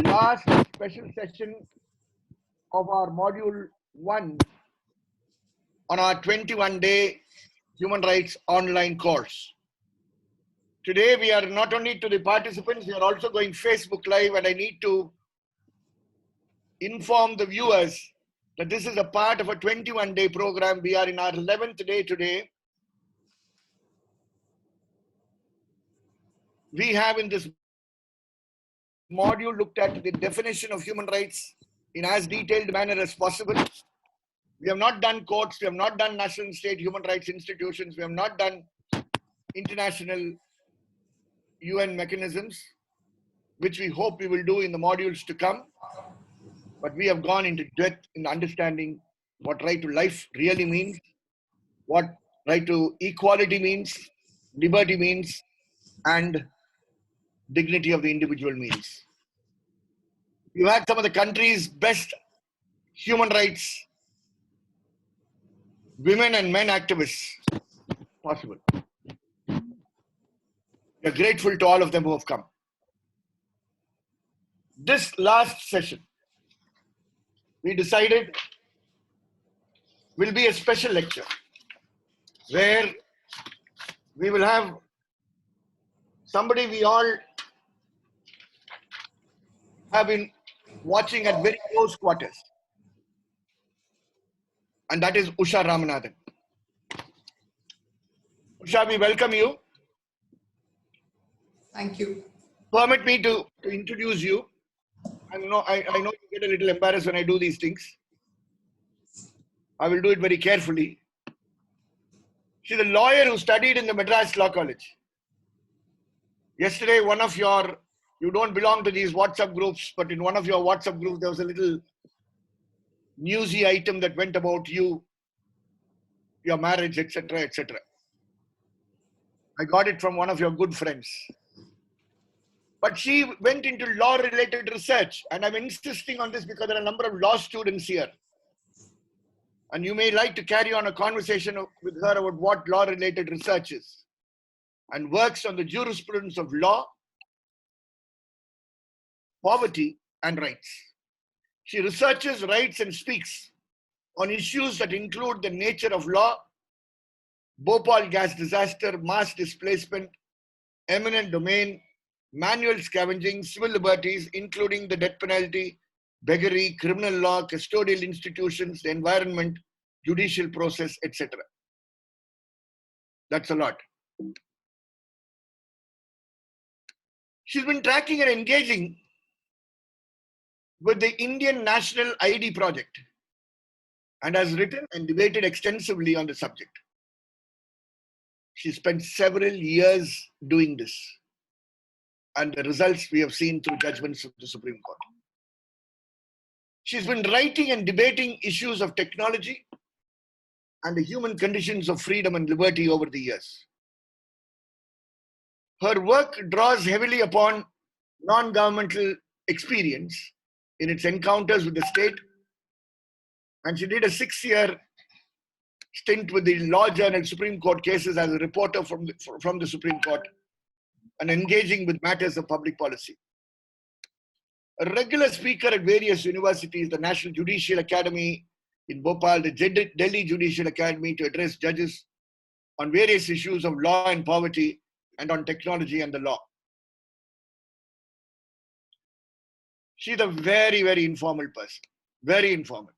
last special session of our module 1 on our 21-day human rights online course. Today we are not only to the participants, we are also going Facebook Live, and I need to inform the viewers that this is a part of a 21-day program. We are in our 11th day today. We have in this module looked at the definition of human rights in as detailed manner as possible. We have not done courts, we have not done national and state human rights institutions, we have not done international UN mechanisms, which we hope we will do in the modules to come. But we have gone into depth in understanding what right to life really means, what right to equality means, liberty means, and dignity of the individual means. You had some of the country's best human rights women and men activists possible. We are grateful to all of them who have come. This last session, we decided will be a special lecture where we will have somebody we all have been watching at very close quarters, and that is Usha Ramanathan. Usha, we welcome you. Thank you. Permit me to introduce you. I know you get a little embarrassed when I do these things. I will do it very carefully. She's a lawyer who studied in the Madras Law College. Yesterday, you don't belong to these WhatsApp groups, but in one of your WhatsApp groups, there was a little newsy item that went about you, your marriage, etc., etc. I got it from one of your good friends. But she went into law-related research, and I'm insisting on this because there are a number of law students here. And you may like to carry on a conversation with her about what law-related research is, and works on the jurisprudence of law, poverty, and rights. She researches rights and speaks on issues that include the nature of law, Bhopal gas disaster, mass displacement, eminent domain, manual scavenging, civil liberties, including the death penalty, beggary, criminal law, custodial institutions, the environment, judicial process, etc. That's a lot. She's been tracking and engaging with the Indian National ID Project and has written and debated extensively on the subject. She spent several years doing this, and the results we have seen through judgments of the Supreme Court. She's been writing and debating issues of technology and the human conditions of freedom and liberty over the years. Her work draws heavily upon non-governmental experience in its encounters with the state, and she did a 6-year stint with the Law Journal Supreme Court cases as a reporter from the Supreme Court and engaging with matters of public policy. A regular speaker at various universities, the National Judicial Academy in Bhopal, the Delhi Judicial Academy, to address judges on various issues of law and poverty and on technology and the law. She's a very, very informal person, very informal.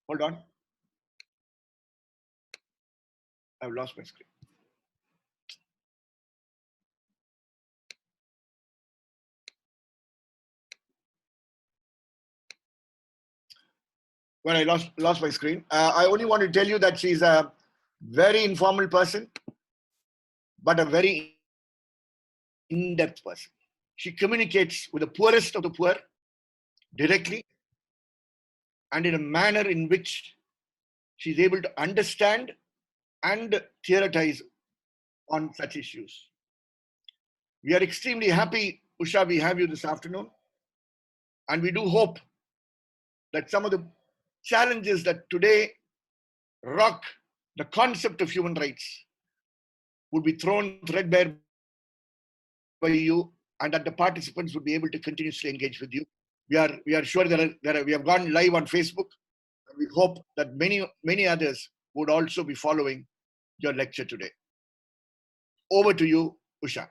Hold on. I've lost my screen. Well, I lost my screen. I only want to tell you that she's a very informal person, but a very in-depth person. She communicates with the poorest of the poor directly and in a manner in which she's able to understand and theorize on such issues. We are extremely happy, Usha, we have you this afternoon. And we do hope that some of the challenges that today rock the concept of human rights would be thrown threadbare by you, and that the participants would be able to continuously engage with you. We are sure that we have gone live on Facebook. And we hope that many others would also be following your lecture today. Over to you, Usha.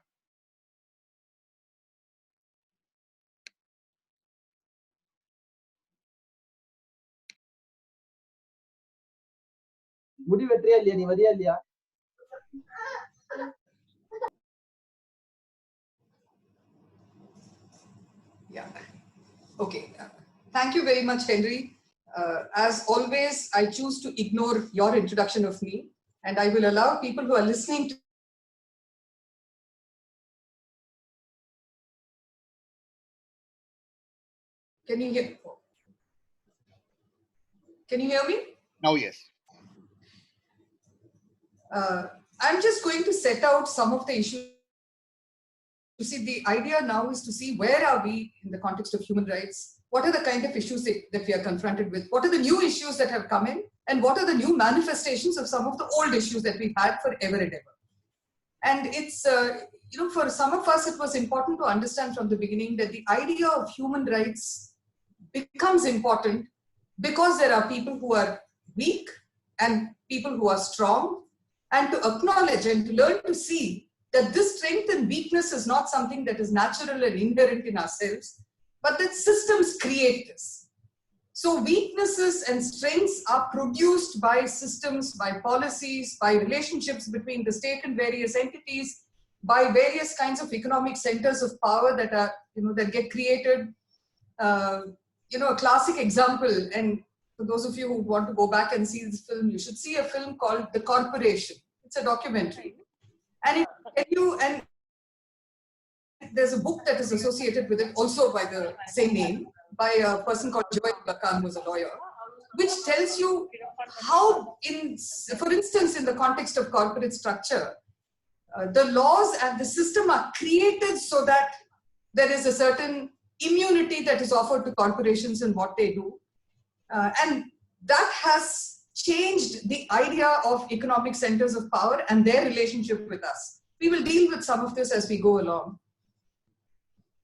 Yeah. Okay. Thank you very much, Henry. As always, I choose to ignore your introduction of me, and I will allow people who are listening to Can you hear me? Now, yes. I'm just going to set out some of the issues. You see, the idea now is to see where are we in the context of human rights, what are the kind of issues that we are confronted with, what are the new issues that have come in, and what are the new manifestations of some of the old issues that we've had forever and ever. And it's, for some of us, it was important to understand from the beginning that the idea of human rights becomes important because there are people who are weak and people who are strong, and to acknowledge and to learn to see that this strength and weakness is not something that is natural and inherent in ourselves, but that systems create this. So weaknesses and strengths are produced by systems, by policies, by relationships between the state and various entities, by various kinds of economic centers of power that are, that get created. A classic example, and for those of you who want to go back and see this film, you should see a film called The Corporation. It's a documentary. And and there's a book that is associated with it, also by the same name, by a person called Joel Lacan, who's a lawyer, which tells you how, for instance, in the context of corporate structure, the laws and the system are created so that there is a certain immunity that is offered to corporations in what they do. And that has changed the idea of economic centers of power and their relationship with us. We will deal with some of this as we go along.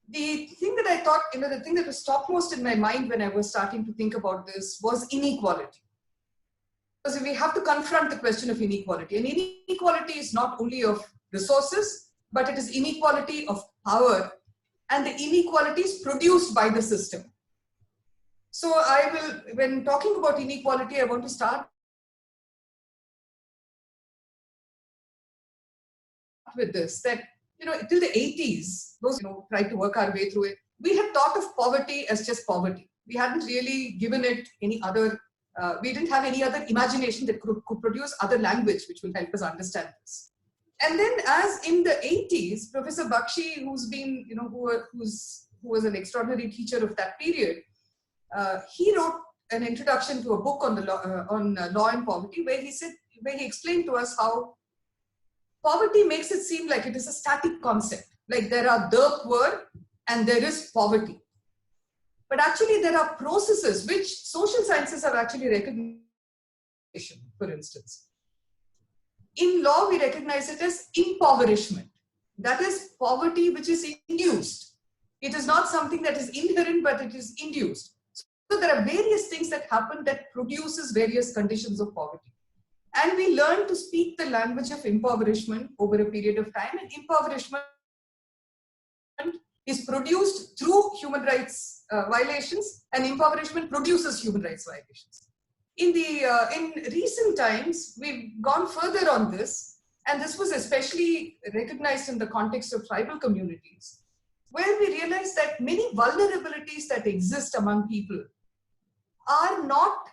The thing that I thought, the thing that was topmost in my mind when I was starting to think about this was inequality. Because we have to confront the question of inequality. And inequality is not only of resources, but it is inequality of power. And the inequalities produced by the system. So when talking about inequality, I want to start with this, that, till the 80s, those, tried to work our way through it, we had thought of poverty as just poverty. We hadn't really given it any other, we didn't have any other imagination that could produce other language which will help us understand this. And then, as in the 80s, Professor Bakshi, who's been, who was an extraordinary teacher of that period, he wrote an introduction to a book on the law and poverty, where he explained to us how poverty makes it seem like it is a static concept, like there are the poor and there is poverty. But actually, there are processes which social sciences have actually recognized. For instance, in law, we recognize it as impoverishment. That is poverty which is induced. It is not something that is inherent, but it is induced. So there are various things that happen that produces various conditions of poverty. And we learn to speak the language of impoverishment over a period of time. And impoverishment is produced through human rights violations, and impoverishment produces human rights violations. In recent times, we've gone further on this, and this was especially recognized in the context of tribal communities, where we realized that many vulnerabilities that exist among people are not,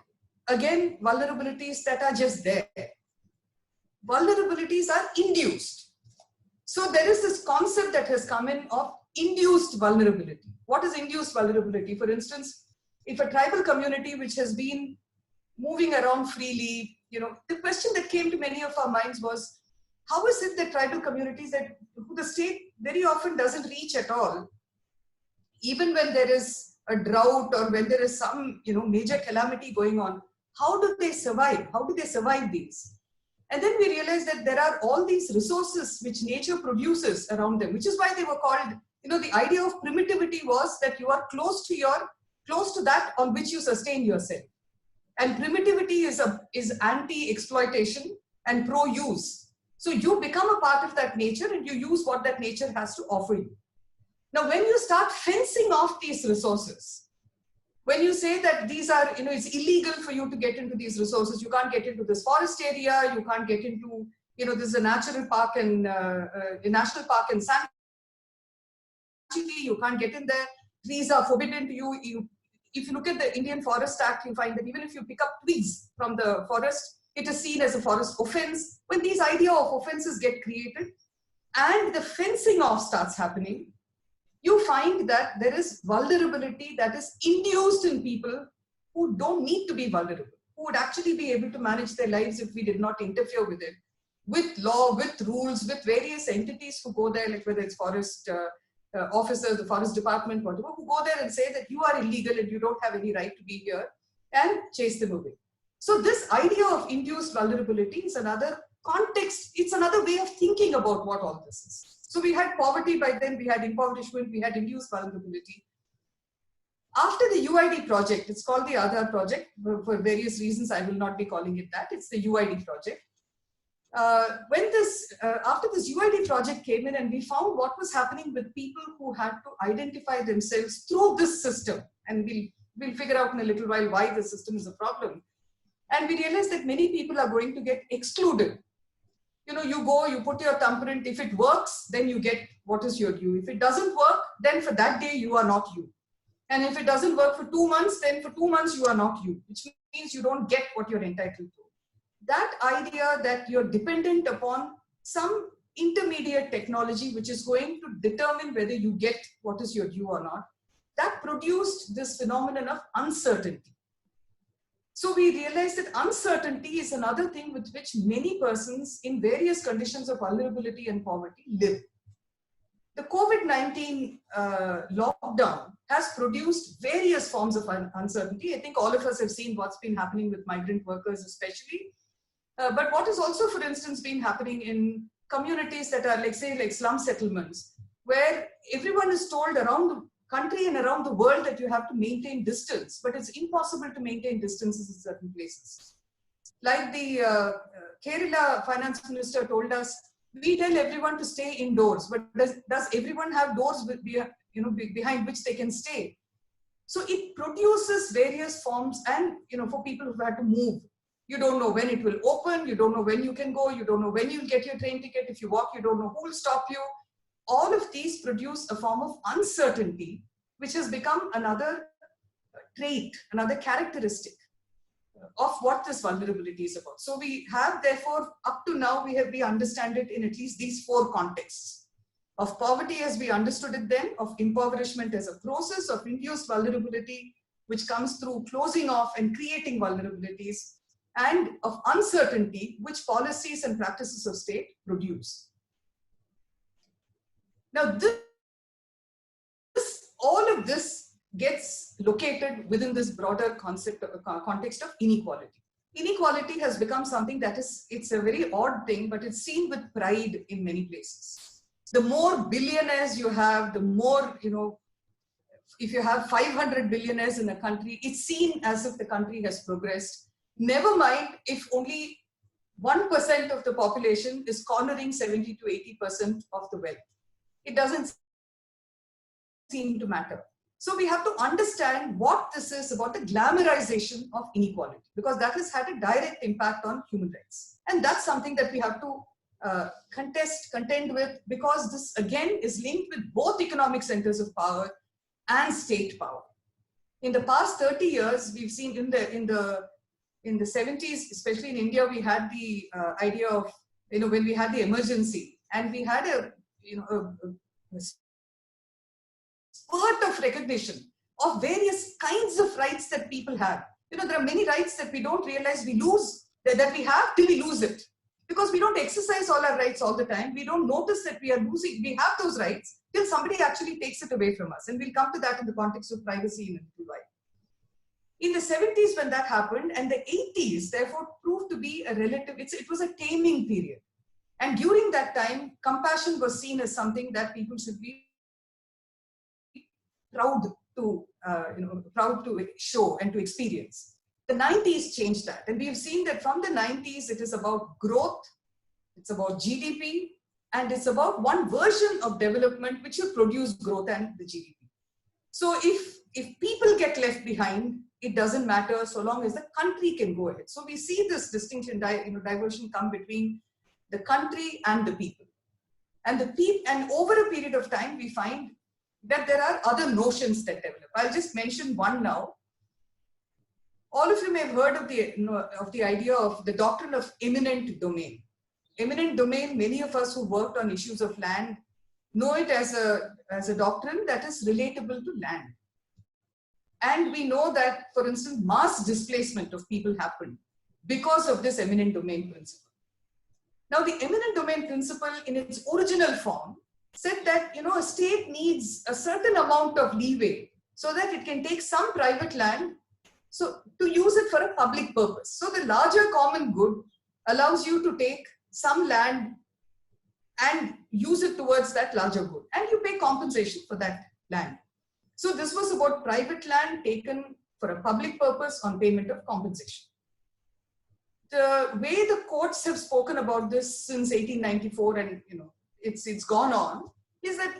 again, vulnerabilities that are just there. Vulnerabilities are induced. So there is this concept that has come in of induced vulnerability. What is induced vulnerability? For instance, if a tribal community which has been moving around freely, the question that came to many of our minds was, how is it that tribal communities who the state very often doesn't reach at all, even when there is a drought or when there is some, major calamity going on, how do they survive? How do they survive these? And then we realized that there are all these resources which nature produces around them, which is why they were called, the idea of primitivity was that you are close to that on which you sustain yourself. And primitivity is anti-exploitation and pro-use. So you become a part of that nature and you use what that nature has to offer you. Now, when you start fencing off these resources, when you say that these are, it's illegal for you to get into these resources, you can't get into this forest area, you can't get into, this is a natural park and a national park in San you can't get in there, trees are forbidden to you. If you look at the Indian Forest Act, you find that even if you pick up twigs from the forest, it is seen as a forest offense. When these idea of offenses get created and the fencing off starts happening, you find that there is vulnerability that is induced in people who don't need to be vulnerable, who would actually be able to manage their lives if we did not interfere with it, with law, with rules, with various entities who go there, like whether it's forest officers, the forest department, whatever, who go there and say that you are illegal and you don't have any right to be here, and chase them away. So this idea of induced vulnerability is another context, it's another way of thinking about what all this is. So we had poverty by then, we had impoverishment, we had induced vulnerability. After the UID project, it's called the Aadhaar project, for various reasons I will not be calling it that, it's the UID project. After this UID project came in and we found what was happening with people who had to identify themselves through this system, and we'll figure out in a little while why the system is a problem. And we realized that many people are going to get excluded. You go, you put your thumbprint, if it works, then you get what is your due. If it doesn't work, then for that day, you are not you. And if it doesn't work for 2 months, then for 2 months, you are not you, which means you don't get what you're entitled to. That idea that you're dependent upon some intermediate technology, which is going to determine whether you get what is your due or not, that produced this phenomenon of uncertainty. So we realized that uncertainty is another thing with which many persons in various conditions of vulnerability and poverty live. The COVID-19 lockdown has produced various forms of uncertainty. I think all of us have seen what's been happening with migrant workers especially. But what has also, for instance, been happening in communities that are like slum settlements, where everyone is told around the country and around the world that you have to maintain distance, but it's impossible to maintain distances in certain places. Like the Kerala finance minister told us, we tell everyone to stay indoors, but does everyone have doors behind which they can stay? So it produces various forms, and for people who had to move, you don't know when it will open, you don't know when you can go, you don't know when you'll get your train ticket. If you walk, you don't know who will stop you. All of these produce a form of uncertainty, which has become another trait, another characteristic of what this vulnerability is about. So we have, therefore, up to now, we understand it in at least these 4 contexts: of poverty as we understood it then, of impoverishment as a process of induced vulnerability, which comes through closing off and creating vulnerabilities, and of uncertainty, which policies and practices of state produce. Now, all of this gets located within this broader context of inequality. Inequality has become something that it's a very odd thing, but it's seen with pride in many places. The more billionaires you have, the more, if you have 500 billionaires in a country, it's seen as if the country has progressed. Never mind if only 1% of the population is cornering 70 to 80% of the wealth. It doesn't seem to matter. So we have to understand what this is about, the glamorization of inequality, because that has had a direct impact on human rights. And that's something that we have to contend with, because this again is linked with both economic centers of power and state power. In the past 30 years, we've seen in the 70s, especially in India, we had the idea of, when we had the emergency, and we had a spurt of recognition of various kinds of rights that people have. There are many rights that we don't realize we lose, that we have till we lose it. Because we don't exercise all our rights all the time. We don't notice that we are losing, we have those rights till somebody actually takes it away from us. And we'll come to that in the context of privacy in a little while. In the 70s when that happened, and the 80s therefore proved to be a relative, it was a taming period. And during that time, compassion was seen as something that people should be proud to, proud to show and to experience. The 90s changed that. And we've seen that from the 90s, it is about growth, it's about GDP, and it's about one version of development which will produce growth and the GDP. So if people get left behind, it doesn't matter so long as the country can go ahead. So we see this distinction, diversion come between the country and the people. And over a period of time, we find that there are other notions that develop. I'll just mention one now. All of you may have heard of the idea of the doctrine of eminent domain. Eminent domain, many of us who worked on issues of land know it as a doctrine that is relatable to land. And we know that, for instance, mass displacement of people happened because of this eminent domain principle. Now, the eminent domain principle in its original form said that, a state needs a certain amount of leeway so that it can take some private land to use it for a public purpose. So the larger common good allows you to take some land and use it towards that larger good. And you pay compensation for that land. So this was about private land taken for a public purpose on payment of compensation. The way the courts have spoken about this since 1894 and it's gone on is that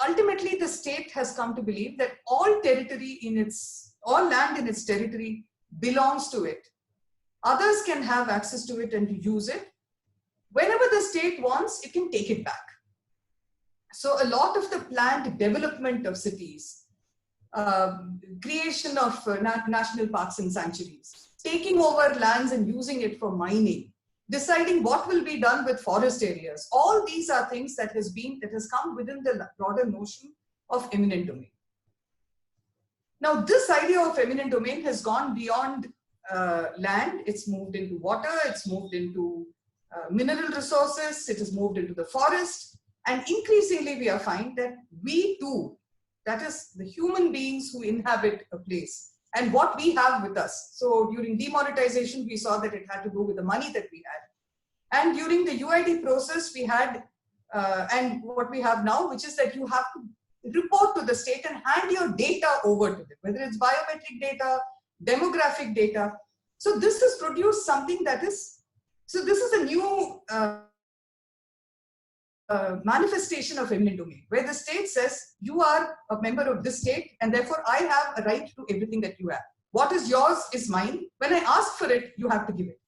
ultimately the state has come to believe that all land in its territory belongs to it. Others can have access to it and to use it. Whenever the state wants, it can take it back. So a lot of the planned development of cities, creation of national parks and sanctuaries, taking over lands and using it for mining, deciding what will be done with forest areas. All these are things that has come within the broader notion of eminent domain. Now, this idea of eminent domain has gone beyond land. It's moved into water. It's moved into mineral resources. It has moved into the forest. And increasingly, we are finding that we too, that is the human beings who inhabit a place, and what we have with us. So during demonetization, we saw that it had to do with the money that we had. And during the UID process, we had, and what we have now, which is that you have to report to the state and hand your data over to them, whether it's biometric data, demographic data. So this has produced something that is, so this is a new manifestation of eminent domain, where the state says, you are a member of this state, and therefore I have a right to everything that you have. What is yours is mine. When I ask for it, you have to give it.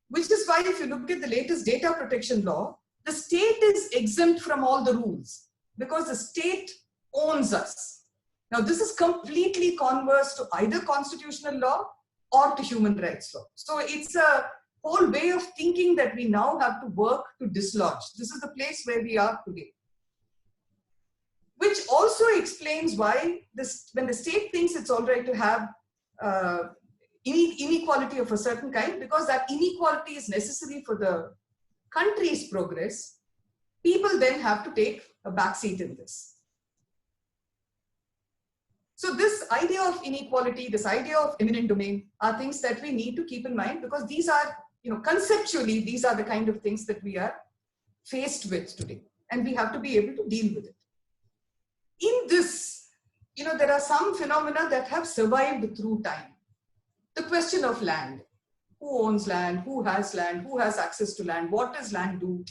Which is why if you look at the latest data protection law, the state is exempt from all the rules because the state owns us. Now, this is completely converse to either constitutional law or to human rights law. So it's a whole way of thinking that we now have to work to dislodge. This is the place where we are today. Which also explains why when the state thinks it's all right to have inequality of a certain kind, because that inequality is necessary for the country's progress, people then have to take a backseat in this. So this idea of inequality, this idea of eminent domain are things that we need to keep in mind, because these are, conceptually, these are the kind of things that we are faced with today, and we have to be able to deal with it. In this, there are some phenomena that have survived through time. The question of land, who owns land, who has access to land, what does land do?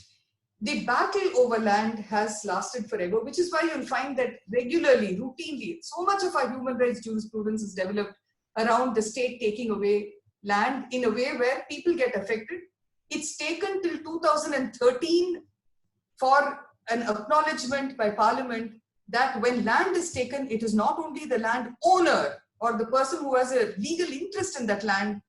The battle over land has lasted forever, which is why you'll find that regularly, routinely, so much of our human rights jurisprudence is developed around the state taking away land in a way where people get affected. It's taken till 2013 for an acknowledgement by Parliament that when land is taken, it is not only the land owner or the person who has a legal interest in that land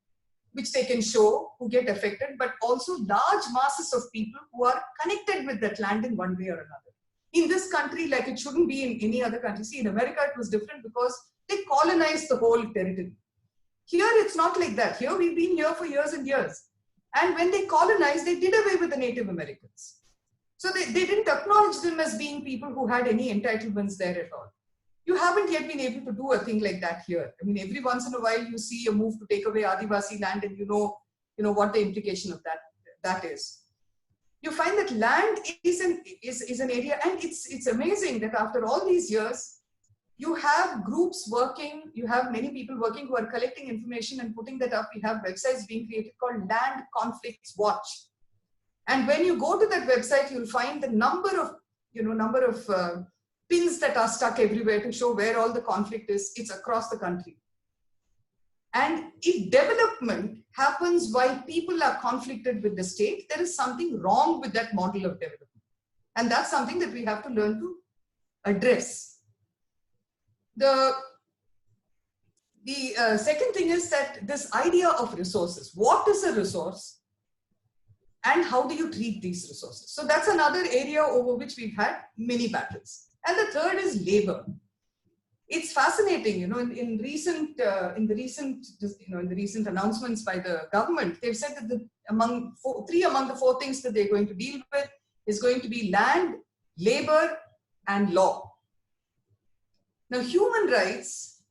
which they can show who get affected, but also large masses of people who are connected with that land in one way or another. In this country, like it shouldn't be in any other country. See, in America, it was different because they colonized the whole territory. Here, it's not like that. Here, we've been here for years and years. And when they colonized, they did away with the Native Americans. So they didn't acknowledge them as being people who had any entitlements there at all. You haven't yet been able to do a thing like that here. I mean, every once in a while you see a move to take away Adivasi land, and you know what the implication of that is. You find that land is an area, and it's amazing that after all these years, you have groups working, you have many people working who are collecting information and putting that up. We have websites being created called Land Conflicts Watch. And when you go to that website, you'll find the number of pins that are stuck everywhere to show where all the conflict is. It's across the country. And if development happens while people are conflicted with the state, there is something wrong with that model of development. And that's something that we have to learn to address. The second thing is that this idea of resources. What is a resource? And how do you treat these resources? So that's another area over which we've had many battles. And the third is labor. It's fascinating, in the recent announcements by the government, they've said that among the four things that they're going to deal with is going to be land, labor, and law. Now, human rights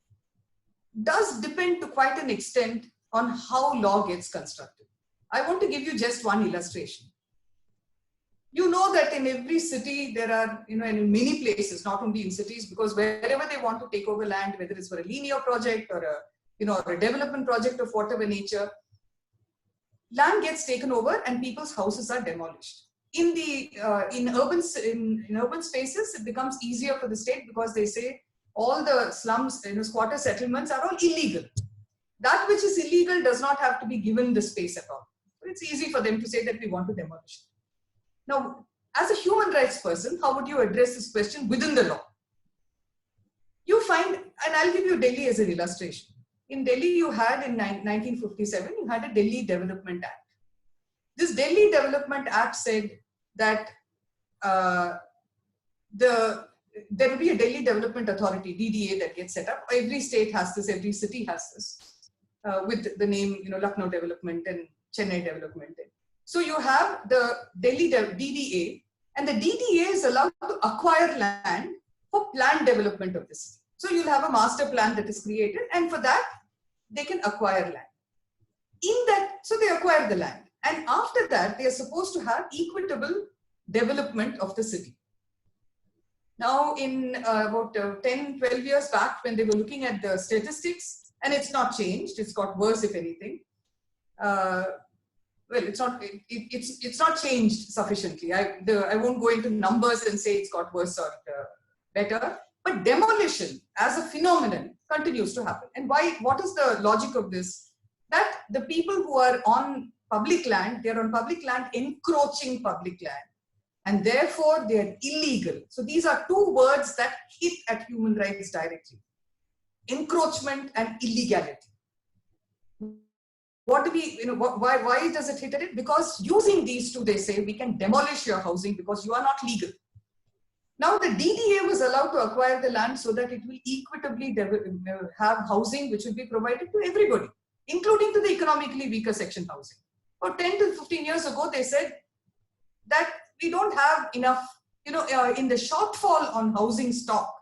does depend to quite an extent on how law gets constructed. I want to give you just one illustration. You know that in every city there are, and in many places, not only in cities, because wherever they want to take over land, whether it's for a linear project or a development project of whatever nature, land gets taken over and people's houses are demolished. In urban spaces, it becomes easier for the state because they say all the slums, squatter settlements are all illegal. That which is illegal does not have to be given the space at all. So it's easy for them to say that we want to demolish it. Now, as a human rights person, how would you address this question within the law? You find, and I'll give you Delhi as an illustration. In Delhi, you had in 1957, you had a Delhi Development Act. This Delhi Development Act said that there will be a Delhi Development Authority, DDA, that gets set up. Every state has this, every city has this, with the name, Lucknow Development and Chennai Development. So you have the Delhi DDA, and the DDA is allowed to acquire land for planned development of the city. So you'll have a master plan that is created, and for that, they can acquire land. So they acquire the land. And after that, they are supposed to have equitable development of the city. Now, in about 10, 12 years back, when they were looking at the statistics, and it's not changed, it's got worse, if anything. Well, it's not changed sufficiently. I won't go into numbers and say it's got worse or better, but demolition as a phenomenon continues to happen. And what is the logic of this? That the people who are on public land, they're on public land encroaching public land, and therefore they're illegal. So these are two words that hit at human rights directly: encroachment and illegality. Why does it hit at it? Because using these two, they say, we can demolish your housing because you are not legal. Now, the DDA was allowed to acquire the land so that it will equitably have housing which will be provided to everybody, including to the economically weaker section housing. About 10 to 15 years ago, they said that we don't have enough, in the shortfall on housing stock,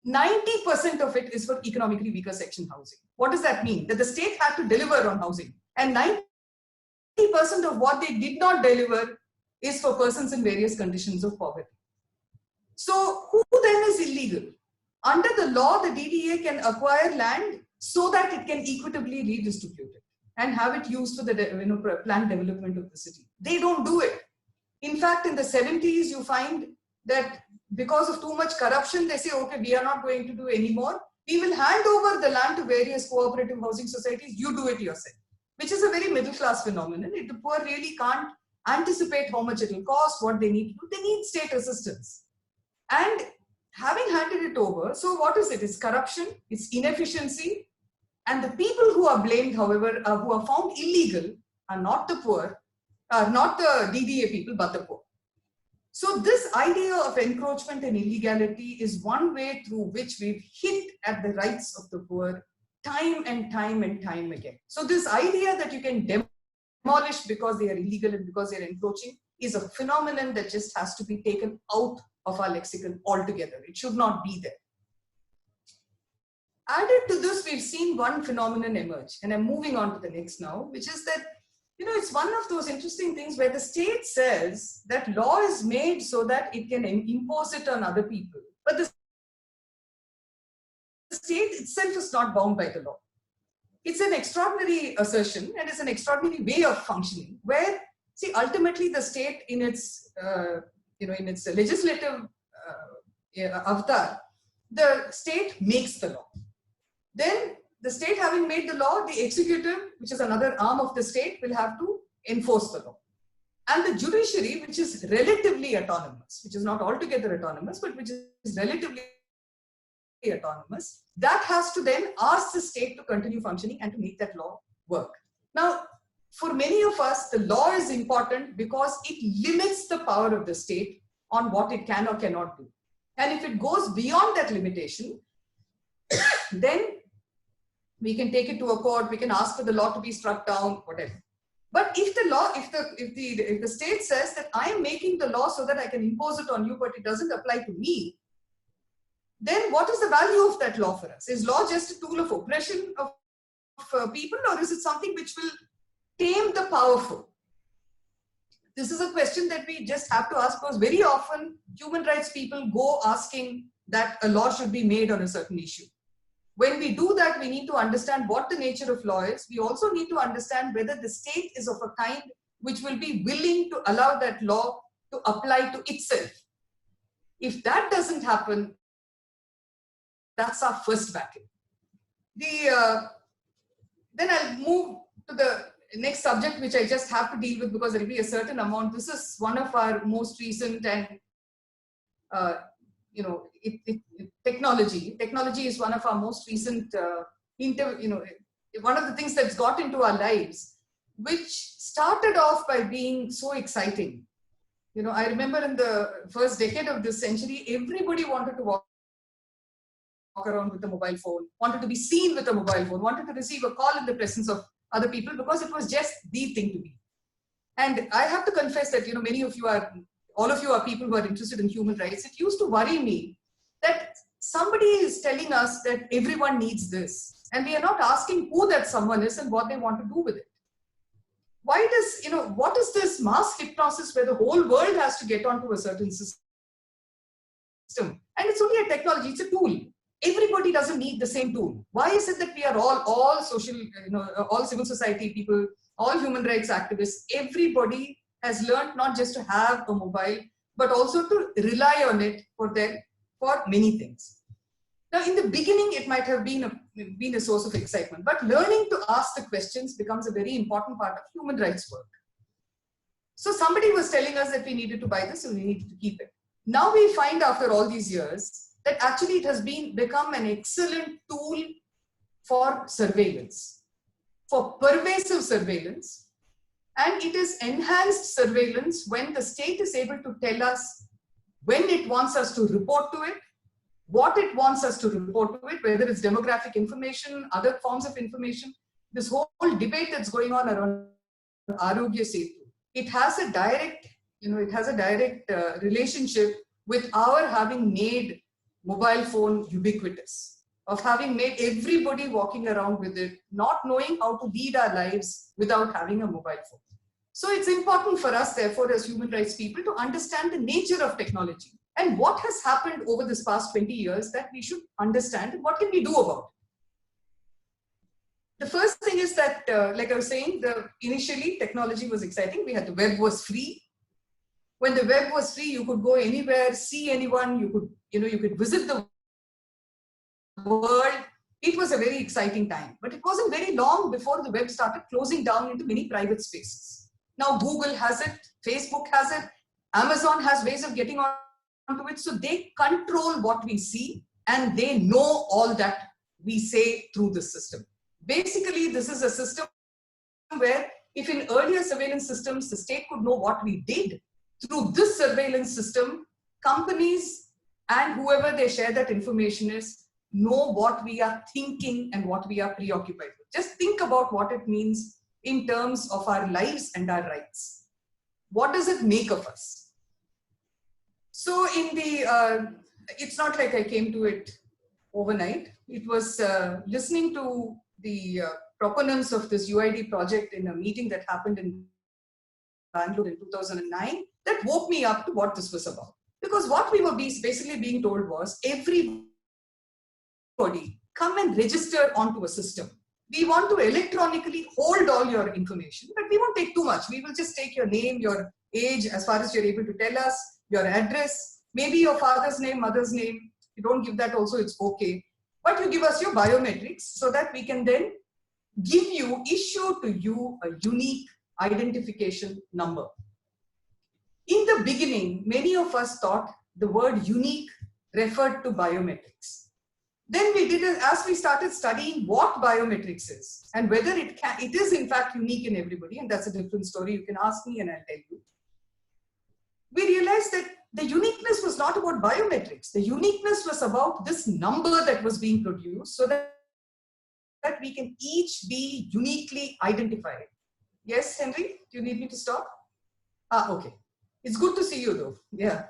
90% of it is for economically weaker section housing. What does that mean? That the state had to deliver on housing, and 90% of what they did not deliver is for persons in various conditions of poverty. So who then is illegal? Under the law, the DDA can acquire land so that it can equitably redistribute it and have it used for the planned development of the city. They don't do it. In fact, in the 70s, you find that because of too much corruption, they say, okay, we are not going to do anymore. We will hand over the land to various cooperative housing societies. You do it yourself, which is a very middle class phenomenon. The poor really can't anticipate how much it will cost, what they need to do. They need state assistance. And having handed it over, so what is it? It's corruption, it's inefficiency. And the people who are blamed, however, who are found illegal are not the poor, are not the DDA people, but the poor. So this idea of encroachment and illegality is one way through which we've hit at the rights of the poor time and time and time again. So this idea that you can demolish because they are illegal and because they are encroaching is a phenomenon that just has to be taken out of our lexicon altogether. It should not be there. Added to this, we've seen one phenomenon emerge, and I'm moving on to the next now, which is that, it's one of those interesting things where the state says that law is made so that it can impose it on other people. But the state itself is not bound by the law. It's an extraordinary assertion, and it's an extraordinary way of functioning where, see, ultimately the state in its, in its legislative avatar, the state makes the law. Then the state having made the law, the executive, which is another arm of the state, will have to enforce the law. And the judiciary, which is relatively autonomous, which is not altogether autonomous, but which is relatively autonomous, that has to then ask the state to continue functioning and to make that law work. Now, for many of us, the law is important because it limits the power of the state on what it can or cannot do. And if it goes beyond that limitation, then we can take it to a court, we can ask for the law to be struck down, whatever. But if the law, if the state says that I am making the law so that I can impose it on you, but it doesn't apply to me, then what is the value of that law for us? Is law just a tool of oppression of people, or is it something which will tame the powerful? This is a question that we just have to ask, because very often human rights people go asking that a law should be made on a certain issue. When we do that, we need to understand what the nature of law is. We also need to understand whether the state is of a kind which will be willing to allow that law to apply to itself. If that doesn't happen, that's our first battle. Then I'll move to the next subject, which I just have to deal with because there will be a certain amount. This is one of our most recent and technology. Technology is one of our most recent, one of the things that's got into our lives, which started off by being so exciting. I remember in the first decade of this century, everybody wanted to walk around with a mobile phone, wanted to be seen with a mobile phone, wanted to receive a call in the presence of other people because it was just the thing to be. And I have to confess that, all of you are people who are interested in human rights. It used to worry me that somebody is telling us that everyone needs this, and we are not asking who that someone is and what they want to do with it. Why does, what is this mass hypnosis where the whole world has to get onto a certain system? And it's only a technology, it's a tool. Everybody doesn't need the same tool. Why is it that we are all social, all civil society people, all human rights activists, everybody has learned not just to have a mobile, but also to rely on it for many things. Now, in the beginning, it might have been a source of excitement, but learning to ask the questions becomes a very important part of human rights work. So somebody was telling us that we needed to buy this and we needed to keep it. Now we find after all these years that actually it has become an excellent tool for surveillance, for pervasive surveillance. And it is enhanced surveillance when the state is able to tell us when it wants us to report to it, what it wants us to report to it, whether it's demographic information, other forms of information. This whole debate that's going on around Arogya Setu, it has a direct, relationship with our having made mobile phone ubiquitous, of having made everybody walking around with it, not knowing how to lead our lives without having a mobile phone. So it's important for us, therefore, as human rights people, to understand the nature of technology and what has happened over this past 20 years that we should understand and what can we do about it. The first thing is that, like I was saying, initially technology was exciting. The web was free. When the web was free, you could go anywhere, see anyone, you could visit the world. It was a very exciting time, but it wasn't very long before the web started closing down into many private spaces. Now Google has it, Facebook has it, Amazon has ways of getting onto it. So they control what we see and they know all that we say through the system. Basically, this is a system where if in earlier surveillance systems, the state could know what we did, through this surveillance system, companies and whoever they share that information is know what we are thinking and what we are preoccupied with. Just think about what it means in terms of our lives and our rights. What does it make of us? So it's not like I came to it overnight. It was listening to the proponents of this UID project in a meeting that happened in Bangalore in 2009 that woke me up to what this was about. Because what we were basically being told was, everybody come and register onto a system. We want to electronically hold all your information, but we won't take too much. We will just take your name, your age, as far as you're able to tell us, your address, maybe your father's name, mother's name. You don't give that also, it's okay. But you give us your biometrics so that we can then issue to you a unique identification number. In the beginning, many of us thought the word unique referred to biometrics. Then we did, as we started studying what biometrics is and whether it is in fact unique in everybody, and that's a different story. You can ask me and I'll tell you. We realized that the uniqueness was not about biometrics. The uniqueness was about this number that was being produced so that we can each be uniquely identified. Yes, Henry, do you need me to stop? Okay. It's good to see you though. Yeah.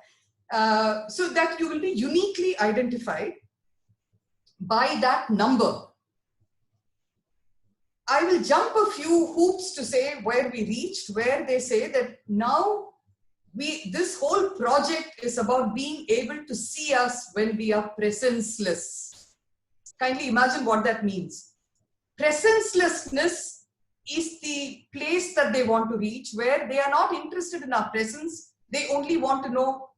So that you will be uniquely identified by that number. I will jump a few hoops to say where we reached, where they say that now this whole project is about being able to see us when we are presenceless. Kindly imagine what that means. Presencelessness is the place that they want to reach, where they are not interested in our presence. They only want to know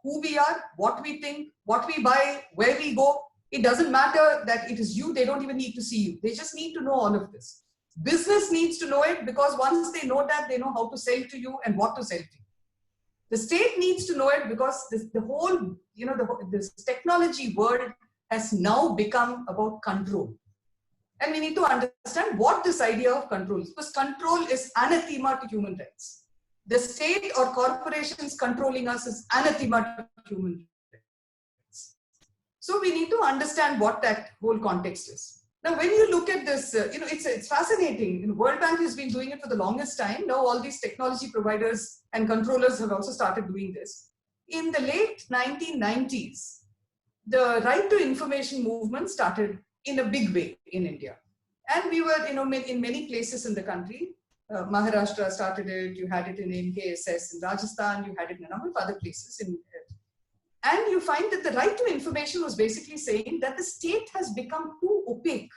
who we are, what we think, what we buy, where we go. It doesn't matter that it is you. They don't even need to see you. They just need to know all of this. Business needs to know it, because once they know that, they know how to sell to you and what to sell to you. The state needs to know it, because the whole, this technology world has now become about control. And we need to understand what this idea of control is, because control is anathema to human rights. The state or corporations controlling us is anathema to human rights. So we need to understand what that whole context is. Now, when you look at this, it's fascinating. World Bank has been doing it for the longest time. Now all these technology providers and controllers have also started doing this. In the late 1990s, the right to information movement started in a big way in India. And we were, in many places in the country. Maharashtra started it, you had it in MKSS in Rajasthan, you had it in a number of other places. And you find that the right to information was basically saying that the state has become too opaque.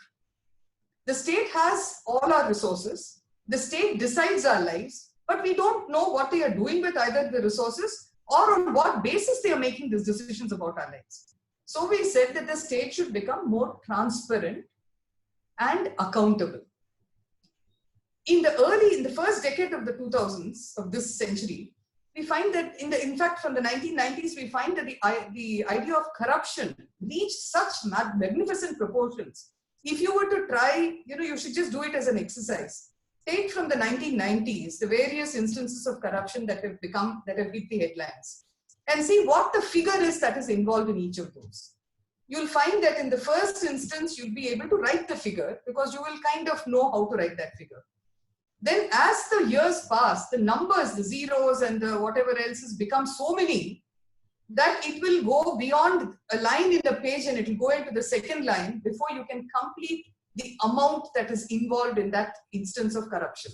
The state has all our resources, the state decides our lives, but we don't know what they are doing with either the resources or on what basis they are making these decisions about our lives. So we said that the state should become more transparent and accountable. In the first decade of the 2000s of this century, we find that in fact from the 1990s, we find that the idea of corruption reached such magnificent proportions. If you were to try, you should just do it as an exercise. Take from the 1990s, the various instances of corruption that have hit the headlines, and see what the figure is that is involved in each of those. You'll find that in the first instance, you'll be able to write the figure because you will kind of know how to write that figure. Then as the years pass, the numbers, the zeros and the whatever else has become so many that it will go beyond a line in the page and it will go into the second line before you can complete the amount that is involved in that instance of corruption.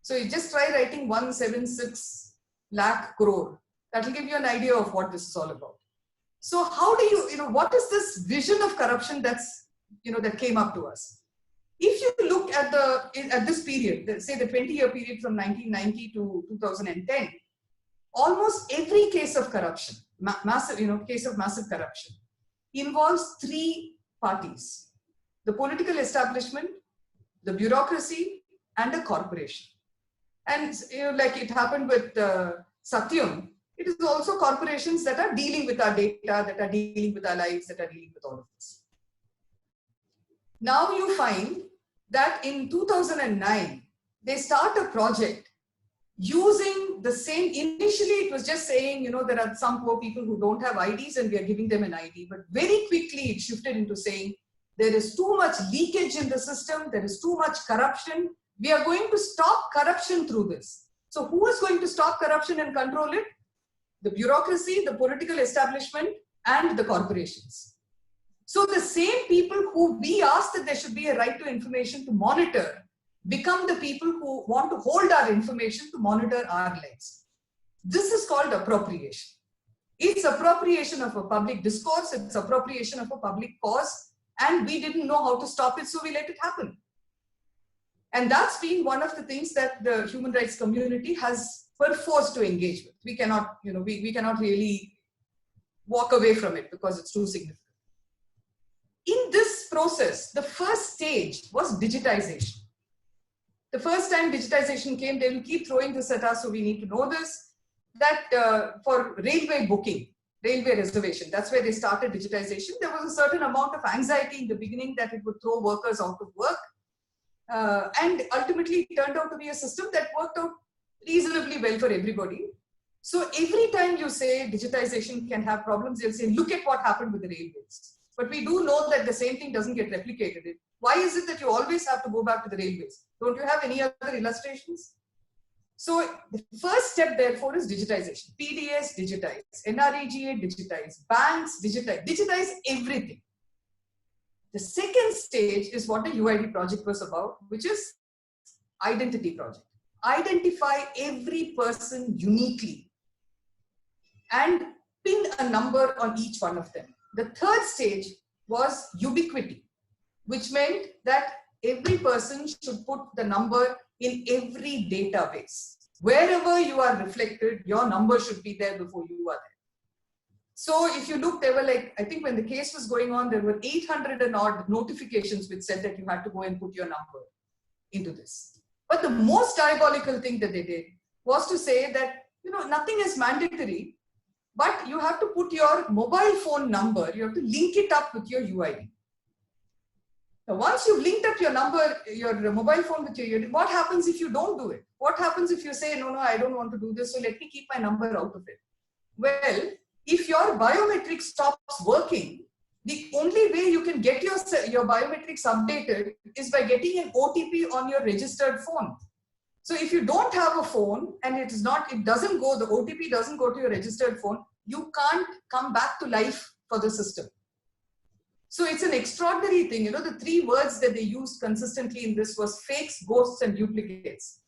So you just try writing 176 lakh crore. That will give you an idea of what this is all about. So how do what is this vision of corruption that's, that came up to us? If you look at this period, say the 20-year period from 1990 to 2010, almost every case of corruption, case of massive corruption, involves three parties: the political establishment, the bureaucracy, and a corporation. And like it happened with Satyam, it is also corporations that are dealing with our data, that are dealing with our lives, that are dealing with all of this. Now you find that in 2009, they start a project using the same, initially it was just saying, there are some poor people who don't have IDs and we are giving them an ID. But very quickly it shifted into saying, there is too much leakage in the system, there is too much corruption. We are going to stop corruption through this. So who is going to stop corruption and control it? the bureaucracy, the political establishment, and the corporations. So the same people who we ask that there should be a right to information to monitor become the people who want to hold our information to monitor our lives. This is called appropriation. It's appropriation of a public discourse, it's appropriation of a public cause, and we didn't know how to stop it, so we let it happen. And that's been one of the things that the human rights community has perforce to engage with. We cannot, we cannot really walk away from it because it's too significant. In this process, the first stage was digitization. The first time digitization came, they will keep throwing this at us, so we need to know this, that for railway booking, railway reservation, that's where they started digitization. There was a certain amount of anxiety in the beginning that it would throw workers out of work. And ultimately it turned out to be a system that worked out reasonably well for everybody. So every time you say digitization can have problems, they'll say, look at what happened with the railways. But we do know that the same thing doesn't get replicated. Why is it that you always have to go back to the railways? Don't you have any other illustrations? So the first step therefore is digitization. PDS digitize, NREGA digitize, banks digitize everything. The second stage is what the UID project was about, which is identity project. Identify every person uniquely and pin a number on each one of them. The third stage was ubiquity, which meant that every person should put the number in every database. Wherever you are reflected, your number should be there before you are there. So if you look, there were like, I think when the case was going on, there were 800 and odd notifications which said that you had to go and put your number into this. But the most diabolical thing that they did was to say that, nothing is mandatory, but you have to put your mobile phone number, you have to link it up with your UID. Now, once you've linked up your number, your mobile phone with your UID, what happens if you don't do it? What happens if you say, no, I don't want to do this, so let me keep my number out of it? Well, if your biometrics stops working, the only way you can get your biometrics updated is by getting an OTP on your registered phone. So if you don't have a phone and the OTP doesn't go to your registered phone, you can't come back to life for the system. So it's an extraordinary thing. The three words that they used consistently in this was fakes, ghosts, and duplicates.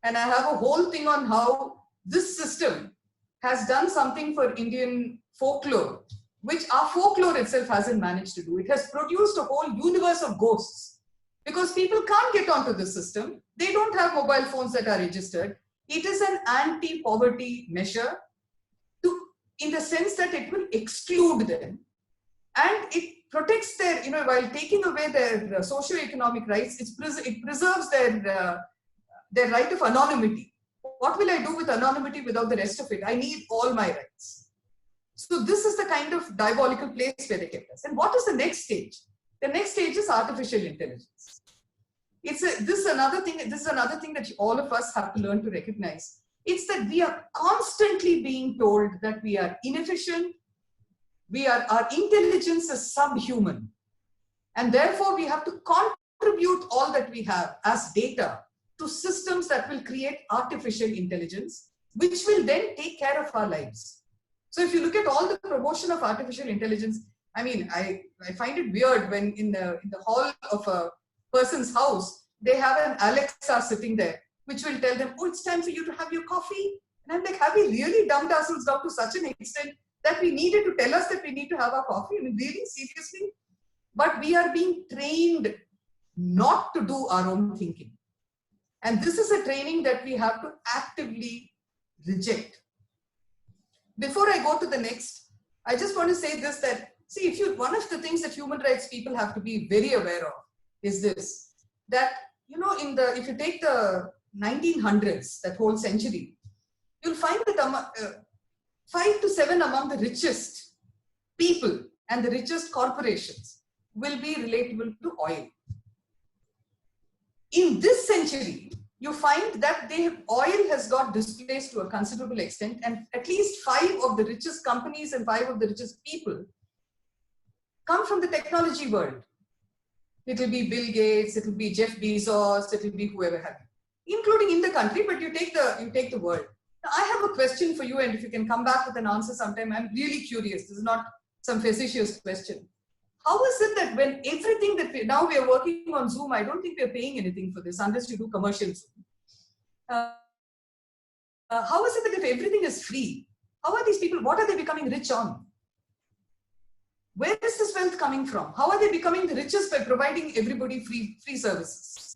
And I have a whole thing on how this system has done something for Indian folklore, which our folklore itself hasn't managed to do. It has produced a whole universe of ghosts because people can't get onto the system. They don't have mobile phones that are registered. It is an anti-poverty measure in the sense that it will exclude them and it protects their, while taking away their socio-economic rights, it preserves their right of anonymity. What will I do with anonymity without the rest of it? I need all my rights. So this is the kind of diabolical place where they kept us. And what is the next stage? The next stage is artificial intelligence. This is another thing that all of us have to learn to recognize. It's that we are constantly being told that we are inefficient, our intelligence is subhuman. And therefore we have to contribute all that we have as data to systems that will create artificial intelligence, which will then take care of our lives. So if you look at all the promotion of artificial intelligence, I find it weird when in the hall of a person's house, they have an Alexa sitting there, which will tell them, oh, it's time for you to have your coffee. And I'm like, have we really dumbed ourselves down to such an extent that we needed to tell us that we need to have our coffee? Really, seriously? But we are being trained not to do our own thinking. And this is a training that we have to actively reject. Before I go to the next, I just want to say this, that, see, one of the things that human rights people have to be very aware of is this, that, if you take the 1900s, that whole century, you'll find that 5 to 7 among the richest people and the richest corporations will be relatable to oil. In this century, you find that oil has got displaced to a considerable extent, and at least 5 of the richest companies and 5 of the richest people come from the technology world. It will be Bill Gates, it will be Jeff Bezos, it will be whoever have you, including in the country, but you take the world. I have a question for you, and if you can come back with an answer sometime, I'm really curious. This is not some facetious question. How is it that when everything that now we are working on Zoom, I don't think we are paying anything for this unless you do commercial Zoom. How is it that if everything is free, how are these people, what are they becoming rich on? Where is this wealth coming from? How are they becoming the richest by providing everybody free services?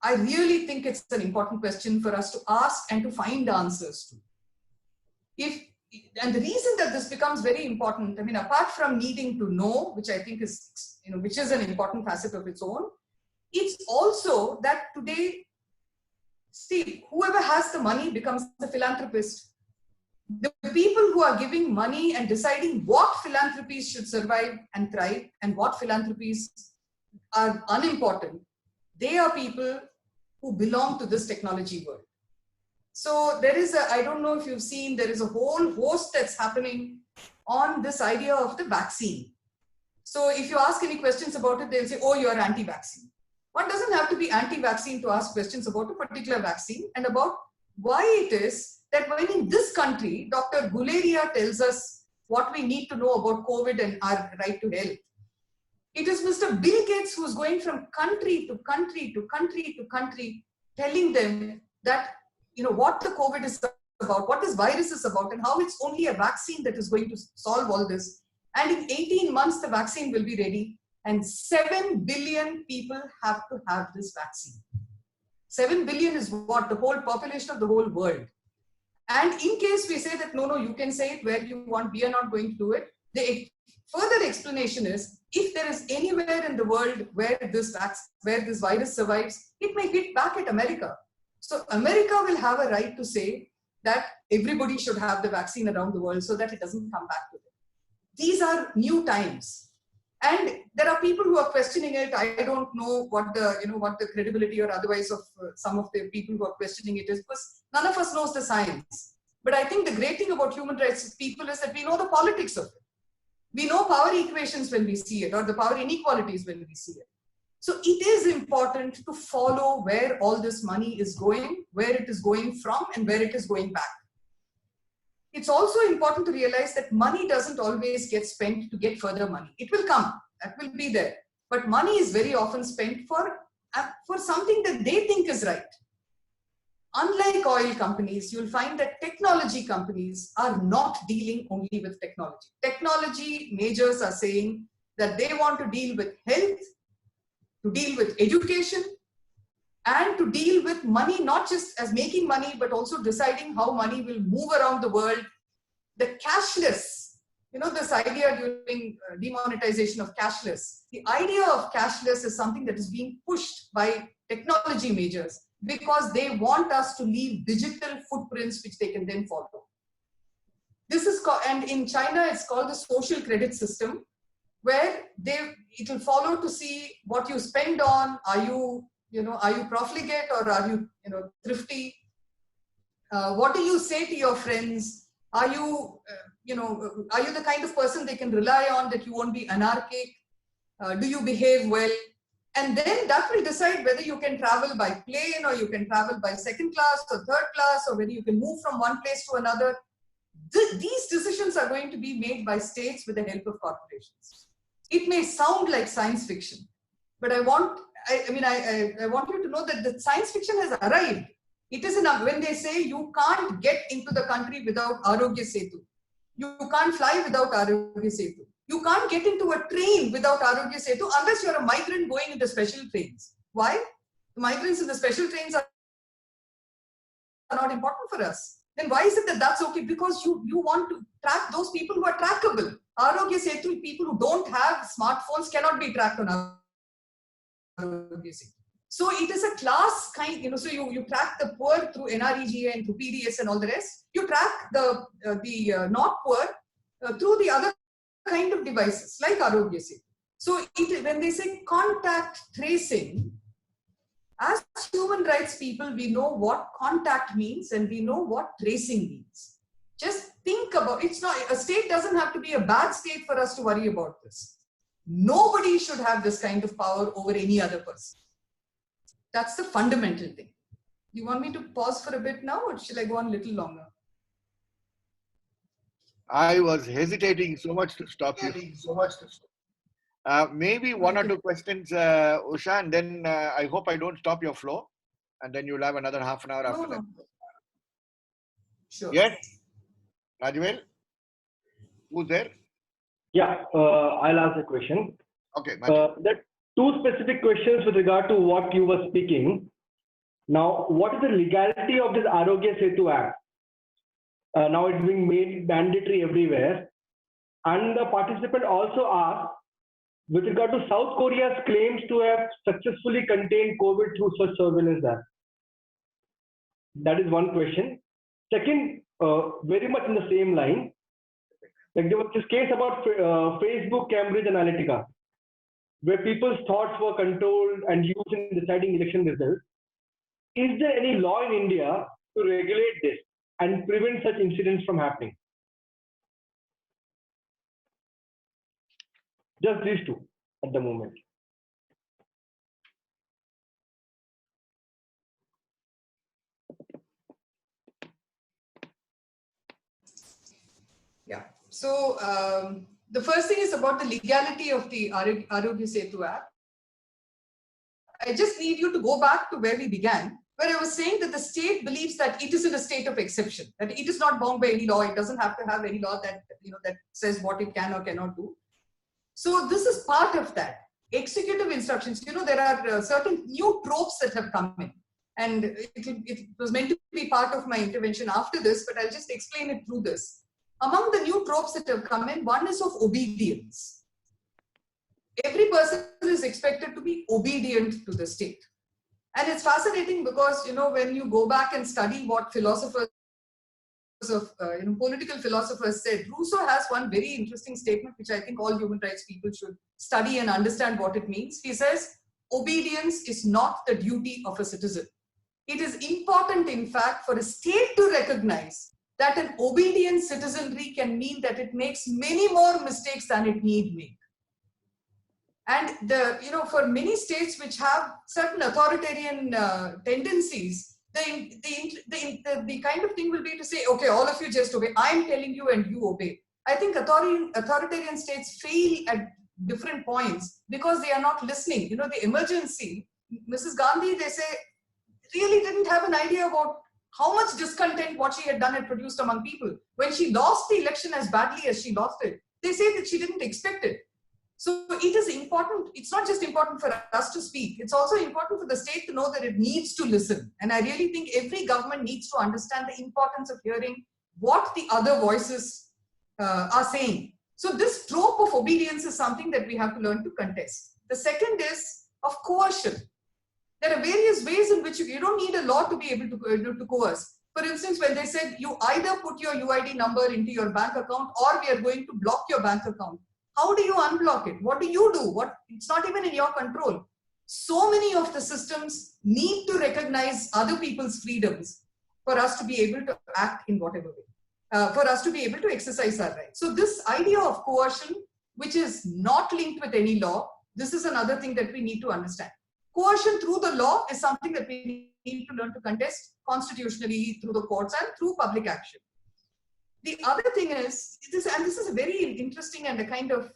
I really think it's an important question for us to ask and to find answers to. And the reason that this becomes very important, I mean, apart from needing to know, which I think is, which is an important facet of its own, it's also that today, see, whoever has the money becomes the philanthropist. The people who are giving money and deciding what philanthropies should survive and thrive and what philanthropies are unimportant, they are people who belong to this technology world. So there is I don't know if you've seen, there is a whole host that's happening on this idea of the vaccine. So if you ask any questions about it, they'll say, oh, you're anti-vaccine. One doesn't have to be anti-vaccine to ask questions about a particular vaccine and about why it is that when in this country, Dr. Guleria tells us what we need to know about COVID and our right to health. It is Mr. Bill Gates who's going from country to country to country to country, telling them that, what the COVID is about, what this virus is about, and how it's only a vaccine that is going to solve all this. And in 18 months, the vaccine will be ready. And 7 billion people have to have this vaccine. 7 billion is what? The whole population of the whole world. And in case we say that, no, you can say it where you want, we are not going to do it. The further explanation is, if there is anywhere in the world where this virus survives, it may hit back at America. So America will have a right to say that everybody should have the vaccine around the world so that it doesn't come back to them. These are new times. And there are people who are questioning it. I don't know what the credibility or otherwise of some of the people who are questioning it is, because none of us knows the science. But I think the great thing about human rights people is that we know the politics of it. We know power equations when we see it, or the power inequalities when we see it. So it is important to follow where all this money is going, where it is going from, and where it is going back. It's also important to realize that money doesn't always get spent to get further money. It will come, that will be there. But money is very often spent for something that they think is right. Unlike oil companies, you'll find that technology companies are not dealing only with technology. Technology majors are saying that they want to deal with health, to deal with education, and to deal with money, not just as making money, but also deciding how money will move around the world. The cashless, this idea during demonetization of cashless, the idea of cashless is something that is being pushed by technology majors because they want us to leave digital footprints which they can then follow. This is called, and in China, it's called the social credit system, where it will follow to see what you spend on. Are you profligate or are you, thrifty? What do you say to your friends? Are you, are you the kind of person they can rely on, that you won't be anarchic? Do you behave well? And then that will decide whether you can travel by plane or you can travel by second class or third class, or whether you can move from one place to another. These decisions are going to be made by states with the help of corporations. It may sound like science fiction, but I want you to know that the science fiction has arrived. It is enough when they say you can't get into the country without Arogya Setu. You can't fly without Arogya Setu. You can't get into a train without Arogya Setu unless you're a migrant going into special trains. Why? The migrants in the special trains are not important for us. Then why is it that that's okay? Because you want to track those people who are trackable. Arogya Setu, people who don't have smartphones cannot be tracked on Arogya Setu. So it is a class kind, so you track the poor through NREGA and through PDS and all the rest. You track the not poor through the other kind of devices like Arogya Setu. So when they say contact tracing, as human rights people, we know what contact means and we know what tracing means. Just think about, it's not, a state doesn't have to be a bad state for us to worry about this. Nobody should have this kind of power over any other person. That's the fundamental thing. Do you want me to pause for a bit now, or shall I go on a little longer? I was hesitating so much to stop you. Maybe one or two questions, Usha, and then I hope I don't stop your flow. And then you'll have another half an hour after that. Sure. Yes? Rajwell? Who's there? Yeah, I'll ask a question. Okay. There are two specific questions with regard to what you were speaking. Now, what is the legality of this Arogya Setu Act? Now it's being made mandatory everywhere. And the participant also asked, with regard to South Korea's claims to have successfully contained COVID through such surveillance there. That is one question. Second, very much in the same line, like there was this case about Facebook Cambridge Analytica, where people's thoughts were controlled and used in deciding election results. Is there any law in India to regulate this and prevent such incidents from happening? Just these two at the moment. Yeah. So the first thing is about the legality of the Arogya Setu app. I just need you to go back to where we began, where I was saying that the state believes that it is in a state of exception, that it is not bound by any law. It doesn't have to have any law that, that says what it can or cannot do. So this is part of that. Executive instructions, there are certain new tropes that have come in. And it was meant to be part of my intervention after this, but I'll just explain it through this. Among the new tropes that have come in, one is of obedience. Every person is expected to be obedient to the state. And it's fascinating because, when you go back and study what philosophers of political philosophers said, Rousseau has one very interesting statement, which I think all human rights people should study and understand what it means. He says, obedience is not the duty of a citizen. It is important, in fact, for a state to recognize that an obedient citizenry can mean that it makes many more mistakes than it need make. And for many states which have certain authoritarian tendencies, the kind of thing will be to say, okay, all of you just obey. I'm telling you and you obey. I think authoritarian states fail at different points because they are not listening. The emergency, Mrs. Gandhi, they say, really didn't have an idea about how much discontent what she had done had produced among people. When she lost the election as badly as she lost it, they say that she didn't expect it. So it is important. It's not just important for us to speak. It's also important for the state to know that it needs to listen. And I really think every government needs to understand the importance of hearing what the other voices are saying. So this trope of obedience is something that we have to learn to contest. The second is of coercion. There are various ways in which you don't need a law to be able to coerce. For instance, when they said you either put your UID number into your bank account or we are going to block your bank account. How do you unblock it? What do you do? It's not even in your control. So many of the systems need to recognize other people's freedoms for us to be able to act in whatever way, for us to be able to exercise our rights. So this idea of coercion, which is not linked with any law, this is another thing that we need to understand. Coercion through the law is something that we need to learn to contest constitutionally through the courts and through public action. The other thing is, this is a very interesting and a kind of,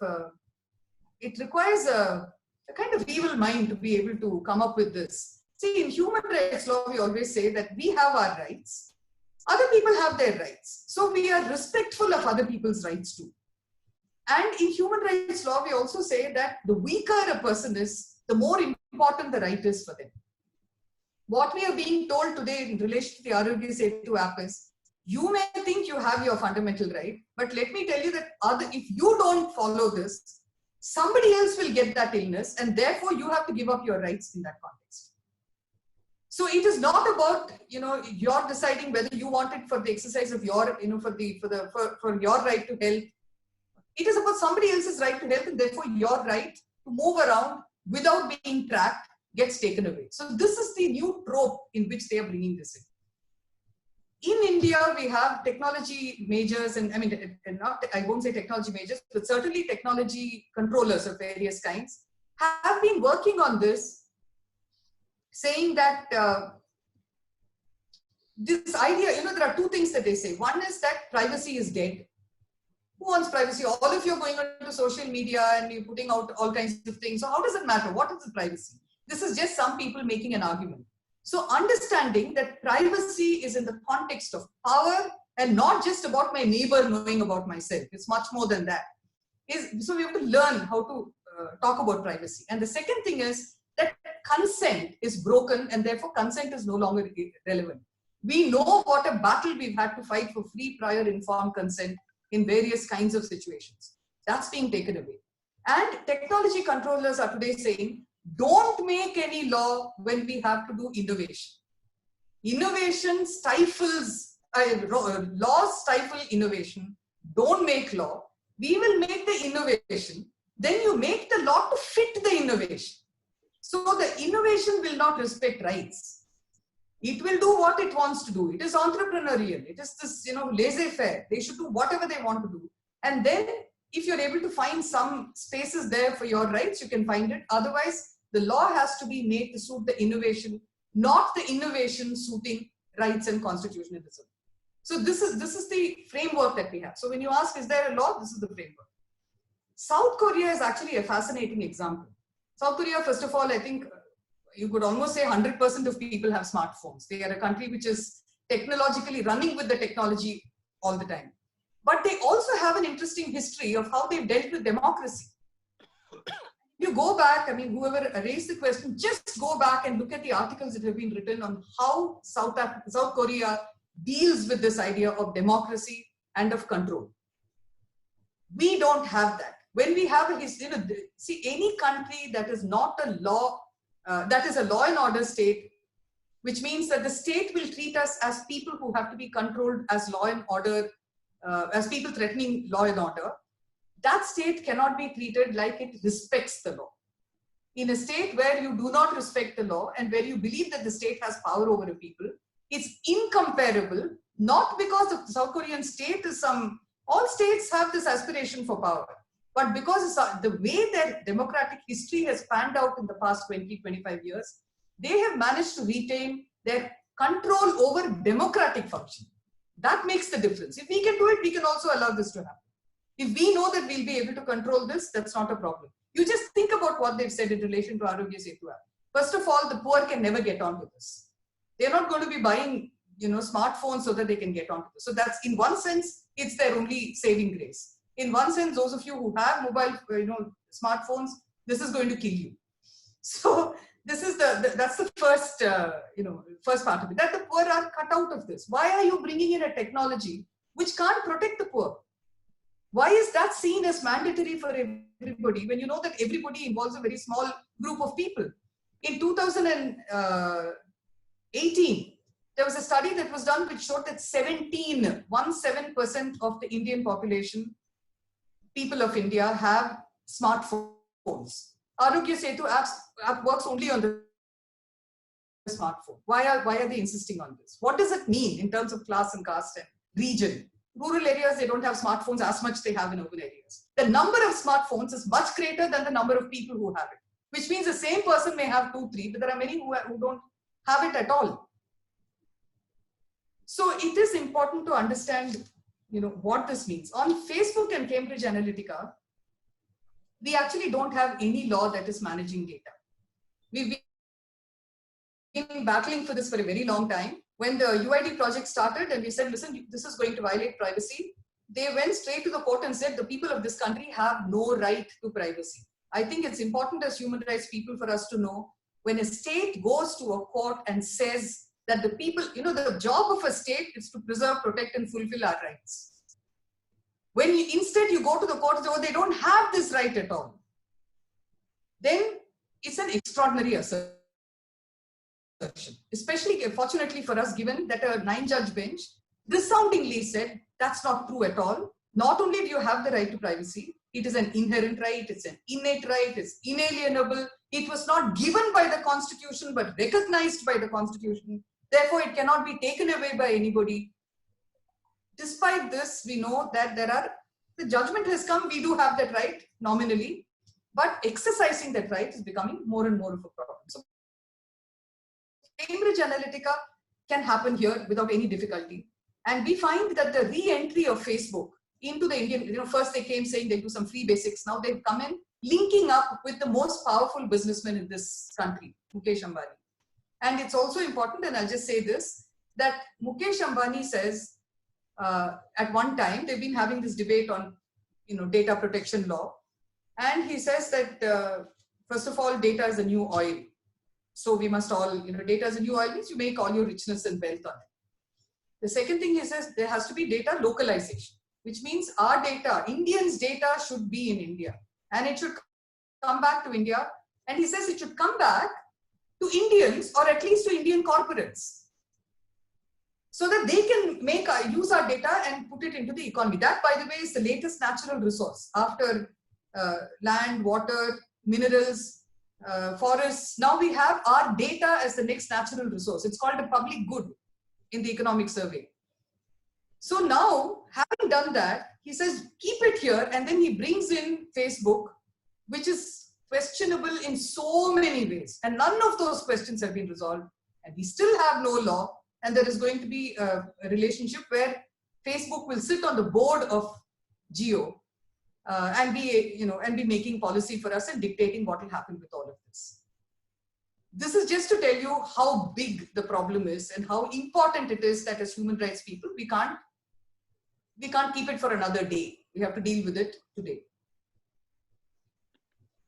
it requires a kind of evil mind to be able to come up with this. See, in human rights law, we always say that we have our rights, other people have their rights. So we are respectful of other people's rights too. And in human rights law, we also say that the weaker a person is, the more important the right is for them. What we are being told today in relation to the Arogya Setu app is, you may think you have your fundamental right, but let me tell you that if you don't follow this, somebody else will get that illness and therefore you have to give up your rights in that context. So it is not about, you're deciding whether you want it for the exercise of your, for your right to health. It is about somebody else's right to health and therefore your right to move around without being tracked gets taken away. So this is the new trope in which they are bringing this in. In India, we have technology majors, and I won't say technology majors, but certainly technology controllers of various kinds have been working on this, saying that this idea, there are two things that they say. One is that privacy is dead. Who wants privacy? All of you are going onto social media and you're putting out all kinds of things. So how does it matter? What is the privacy? This is just some people making an argument. So understanding that privacy is in the context of power and not just about my neighbor knowing about myself. It's much more than that. So we have to learn how to talk about privacy. And the second thing is that consent is broken and therefore consent is no longer relevant. We know what a battle we've had to fight for free, prior, informed consent in various kinds of situations. That's being taken away. And technology controllers are today saying, don't make any law when we have to do innovation. Innovation stifles, laws stifle innovation. Don't make law. We will make the innovation. Then you make the law to fit the innovation. So the innovation will not respect rights. It will do what it wants to do. It is entrepreneurial. It is this, laissez-faire. They should do whatever they want to do. And then if you're able to find some spaces there for your rights, you can find it. Otherwise, the law has to be made to suit the innovation, not the innovation suiting rights and constitutionalism. So this is the framework that we have. So when you ask, is there a law? This is the framework. South Korea is actually a fascinating example. South Korea, first of all, I think you could almost say 100% of people have smartphones. They are a country which is technologically running with the technology all the time. But they also have an interesting history of how they've dealt with democracy. You go back, whoever raised the question, just go back and look at the articles that have been written on how South Korea deals with this idea of democracy and of control. We don't have that. When we have a history, see, any country that is not a law, that is a law and order state, which means that the state will treat us as people who have to be controlled as law and order, as people threatening law and order. That state cannot be treated like it respects the law. In a state where you do not respect the law and where you believe that the state has power over the people, it's incomparable, not because the South Korean state is all states have this aspiration for power, but because the way their democratic history has panned out in the past 20-25 years, they have managed to retain their control over democratic function. That makes the difference. If we can do it, we can also allow this to happen. If we know that we'll be able to control this, that's not a problem. You just think about what they've said in relation to Arogya Setu app. First of all, the poor can never get onto this. They're not going to be buying, smartphones so that they can get onto this. So that's, in one sense, it's their only saving grace. In one sense, those of you who have mobile, smartphones, this is going to kill you. So this is that's the first, first part of it. That the poor are cut out of this. Why are you bringing in a technology which can't protect the poor? Why is that seen as mandatory for everybody when you know that everybody involves a very small group of people? In 2018, there was a study that was done which showed that 17% of the Indian population, people of India, have smartphones. Arogya Setu app works only on the smartphone. Why are they insisting on this? What does it mean in terms of class and caste and region? Rural areas, they don't have smartphones as much they have in urban areas. The number of smartphones is much greater than the number of people who have it, which means the same person may have 2, 3, but there are many who don't have it at all. So it is important to understand, what this means. On Facebook and Cambridge Analytica, we actually don't have any law that is managing data. We've been battling for this for a very long time. When the UID project started and we said, listen, this is going to violate privacy, they went straight to the court and said the people of this country have no right to privacy. I think it's important as human rights people for us to know when a state goes to a court and says that the people, the job of a state is to preserve, protect, and fulfill our rights. When instead you go to the court and say, oh, they don't have this right at all, then it's an extraordinary assertion. Especially, fortunately for us, given that a 9-judge bench resoundingly said that's not true at all. Not only do you have the right to privacy, it is an inherent right, it's an innate right, it's inalienable. It was not given by the Constitution, but recognized by the Constitution. Therefore, it cannot be taken away by anybody. Despite this, we know that the judgment has come, we do have that right, nominally, but exercising that right is becoming more and more of a problem. So Cambridge Analytica can happen here without any difficulty. And we find that the re-entry of Facebook into the Indian, first they came saying they do some free basics. Now they've come in linking up with the most powerful businessman in this country, Mukesh Ambani. And it's also important, and I'll just say this, that Mukesh Ambani says at one time, they've been having this debate on data protection law. And he says that, first of all, data is a new oil. So we must all, data is a new oil means you make all your richness and wealth on it. The second thing he says, there has to be data localization, which means our data, Indians' data should be in India. And it should come back to India. And he says it should come back to Indians, or at least to Indian corporates, so that they can use our data and put it into the economy. That, by the way, is the latest natural resource after land, water, minerals, forests. Now we have our data as the next natural resource. It's called a public good in the economic survey. So now, having done that, he says, keep it here, and then he brings in Facebook, which is questionable in so many ways. And none of those questions have been resolved. And we still have no law. And there is going to be a relationship where Facebook will sit on the board of Jio and be making policy for us and dictating what will happen with all of this. This is just to tell you how big the problem is and how important it is that as human rights people, we can't keep it for another day. We have to deal with it today.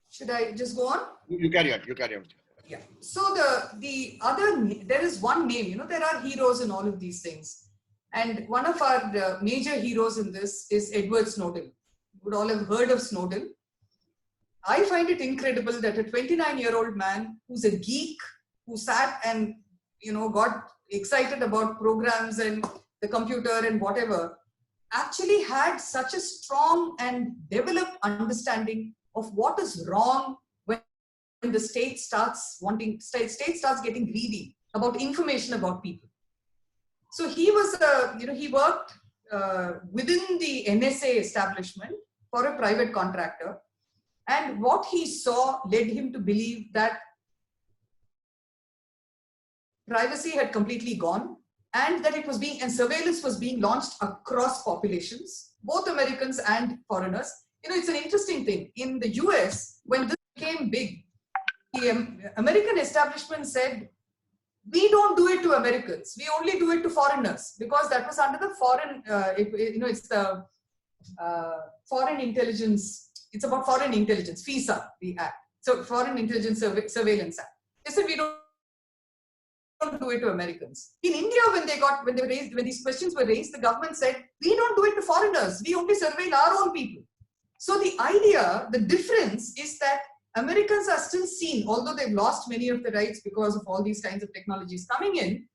Should I just go on? You carry on. Yeah. So there is one name, there are heroes in all of these things. And one of our major heroes in this is Edward Snowden. You would all have heard of Snowden. I find it incredible that a 29-year-old man who's a geek, who sat and, got excited about programs and the computer and whatever, actually had such a strong and developed understanding of what is wrong when the state starts getting greedy about information about people. So he was, he worked within the NSA establishment for a private contractor. And what he saw led him to believe that privacy had completely gone, and that surveillance was being launched across populations, both Americans and foreigners. It's an interesting thing. In the US, when this became big, the American establishment said, we don't do it to Americans. We only do it to foreigners, because that was under the foreign, it's the foreign intelligence. It's about foreign intelligence, FISA, the act. So Foreign Intelligence Surveillance Act. They said we don't do it to Americans. In India, when these questions were raised, the government said, we don't do it to foreigners. We only surveil our own people. So the difference is that Americans are still seen, although they've lost many of the rights because of all these kinds of technologies coming in,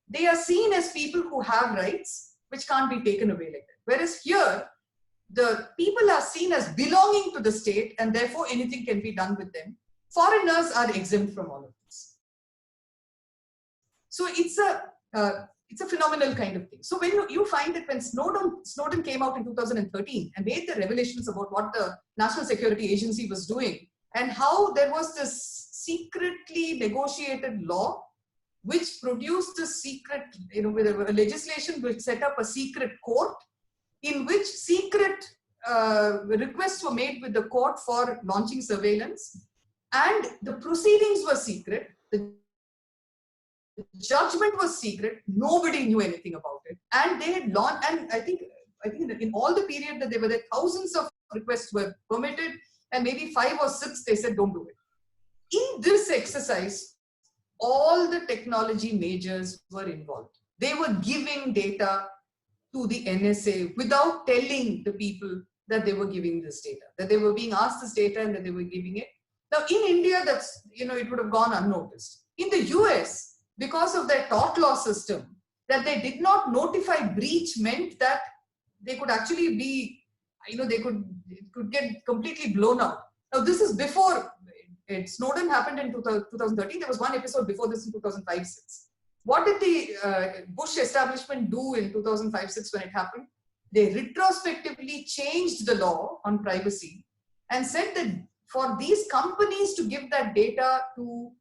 they are seen as people who have rights which can't be taken away like that. Whereas here, the people are seen as belonging to the state, and therefore anything can be done with them. Foreigners are exempt from all of this. So it's a phenomenal kind of thing. So when you find that when Snowden came out in 2013 and made the revelations about what the National Security Agency was doing, and how there was this secretly negotiated law which produced this secret, with a legislation which set up a secret court in which secret requests were made with the court for launching surveillance, and the proceedings were secret. The judgment was secret. Nobody knew anything about it, and they had launched. And I think in all the period that they were there, thousands of requests were permitted, and maybe 5 or 6 they said don't do it. In this exercise, all the technology majors were involved. They were giving data to the NSA without telling the people that they were giving this data, that they were being asked this data and that they were giving it. Now in India, it would have gone unnoticed. In the US, because of their tort law system, that they did not notify breach meant that they could actually be, it could get completely blown out. Now this is before Snowden happened in 2013. There was one episode before this in 2005-06. What did the Bush establishment do in 2005-06 when it happened? They retrospectively changed the law on privacy and said that for these companies to give that data to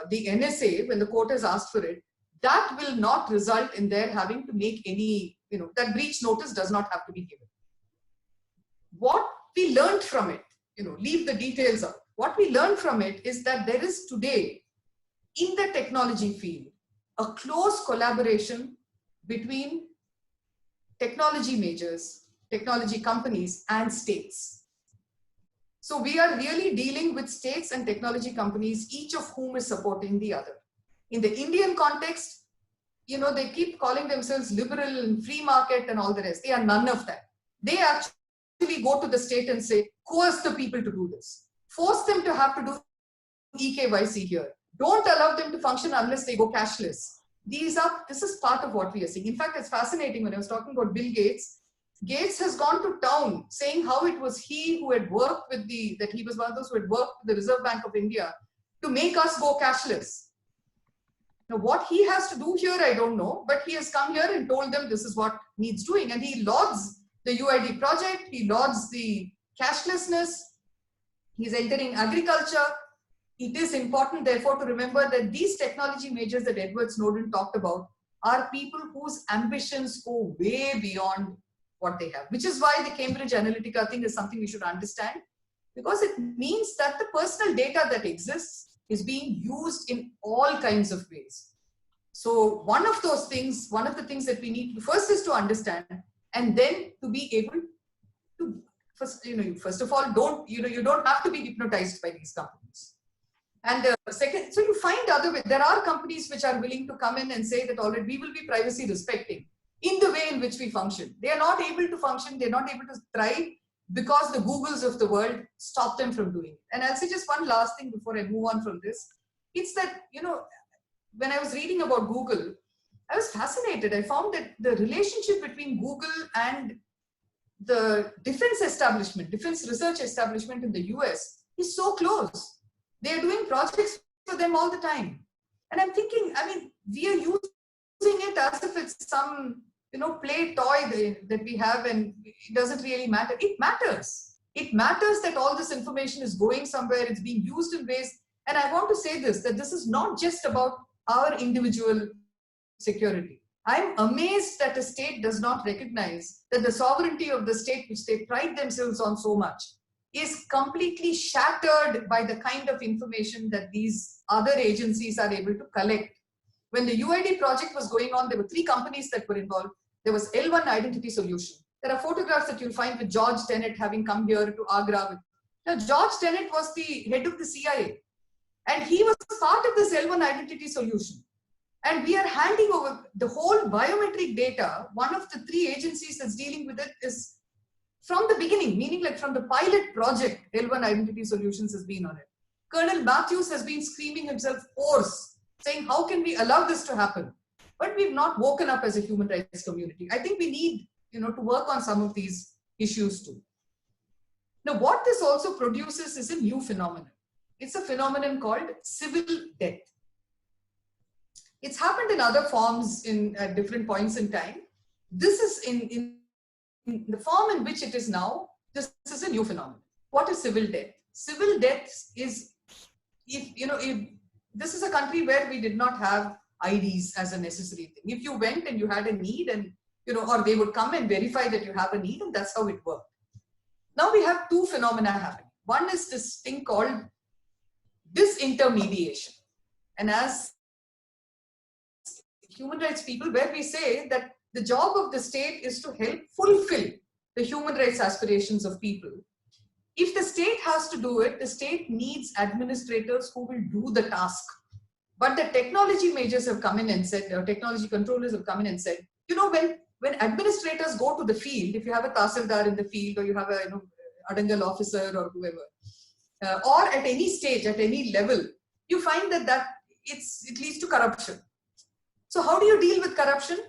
the NSA when the court has asked for it, that will not result in their having to make any, that breach notice does not have to be given. What we learned from it, leave the details out. What we learned from it is that there is today in the technology field a close collaboration between technology majors, technology companies, and states. So we are really dealing with states and technology companies, each of whom is supporting the other. In the Indian context, they keep calling themselves liberal and free market and all the rest. They are none of that. They actually go to the state and say, coerce the people to do this. Force them to have to do eKYC here. Don't allow them to function unless they go cashless. This is part of what we are seeing. In fact, it's fascinating when I was talking about Bill Gates. Gates has gone to town saying how it was he who had worked with that he was one of those who had worked with the Reserve Bank of India to make us go cashless. Now, what he has to do here, I don't know, but he has come here and told them this is what needs doing. And he lauds the UID project, he lauds the cashlessness, he's entering agriculture. It is important, therefore, to remember that these technology majors that Edward Snowden talked about are people whose ambitions go way beyond what they have, which is why the Cambridge Analytica thing is something we should understand, because it means that the personal data that exists is being used in all kinds of ways. So one of the things that we need to first is to understand, and then to be able to, first of all, you don't have to be hypnotized by these companies. And second, so you find other ways. There are companies which are willing to come in and say that already we will be privacy respecting in the way in which we function. They are not able to function, they're not able to thrive because the Googles of the world stop them from doing it. And I'll say just one last thing before I move on from this. It's that, when I was reading about Google, I was fascinated. I found that the relationship between Google and the defense research establishment in the US is so close. They're doing projects for them all the time. And I'm thinking, we are using it as if it's some, play toy that we have and it doesn't really matter. It matters. It matters that all this information is going somewhere, it's being used in ways. And I want to say that this is not just about our individual security. I'm amazed that a state does not recognize that the sovereignty of the state, which they pride themselves on so much, is completely shattered by the kind of information that these other agencies are able to collect. When the UID project was going on, there were 3 companies that were involved. There was L1 Identity Solution. There are photographs that you'll find with George Tenet having come here to Agra. Now, George Tenet was the head of the CIA. And he was part of this L1 Identity Solution. And we are handing over the whole biometric data. One of the 3 agencies that's dealing with it is from the beginning, meaning like from the pilot project, L1 Identity Solutions has been on it. Colonel Matthews has been screaming himself hoarse, saying, how can we allow this to happen? But we've not woken up as a human rights community. I think we need, to work on some of these issues too. Now, what this also produces is a new phenomenon. It's a phenomenon called civil death. It's happened in other forms at different points in time. This is in the form in which it is now, this is a new phenomenon. What is civil death? Civil death is, if this is a country where we did not have IDs as a necessary thing. If you went and you had a need and, or they would come and verify that you have a need, and that's how it worked. Now we have 2 phenomena happening. One is this thing called disintermediation. And as human rights people, where we say that the job of the state is to help fulfill the human rights aspirations of people. If the state has to do it, the state needs administrators who will do the task. But the technology majors have come in and said, or technology controllers have come in and said, when administrators go to the field, if you have a Tahsildar in the field, or you have a Adangal officer or whoever, or at any stage, at any level, you find that it leads to corruption. So how do you deal with corruption?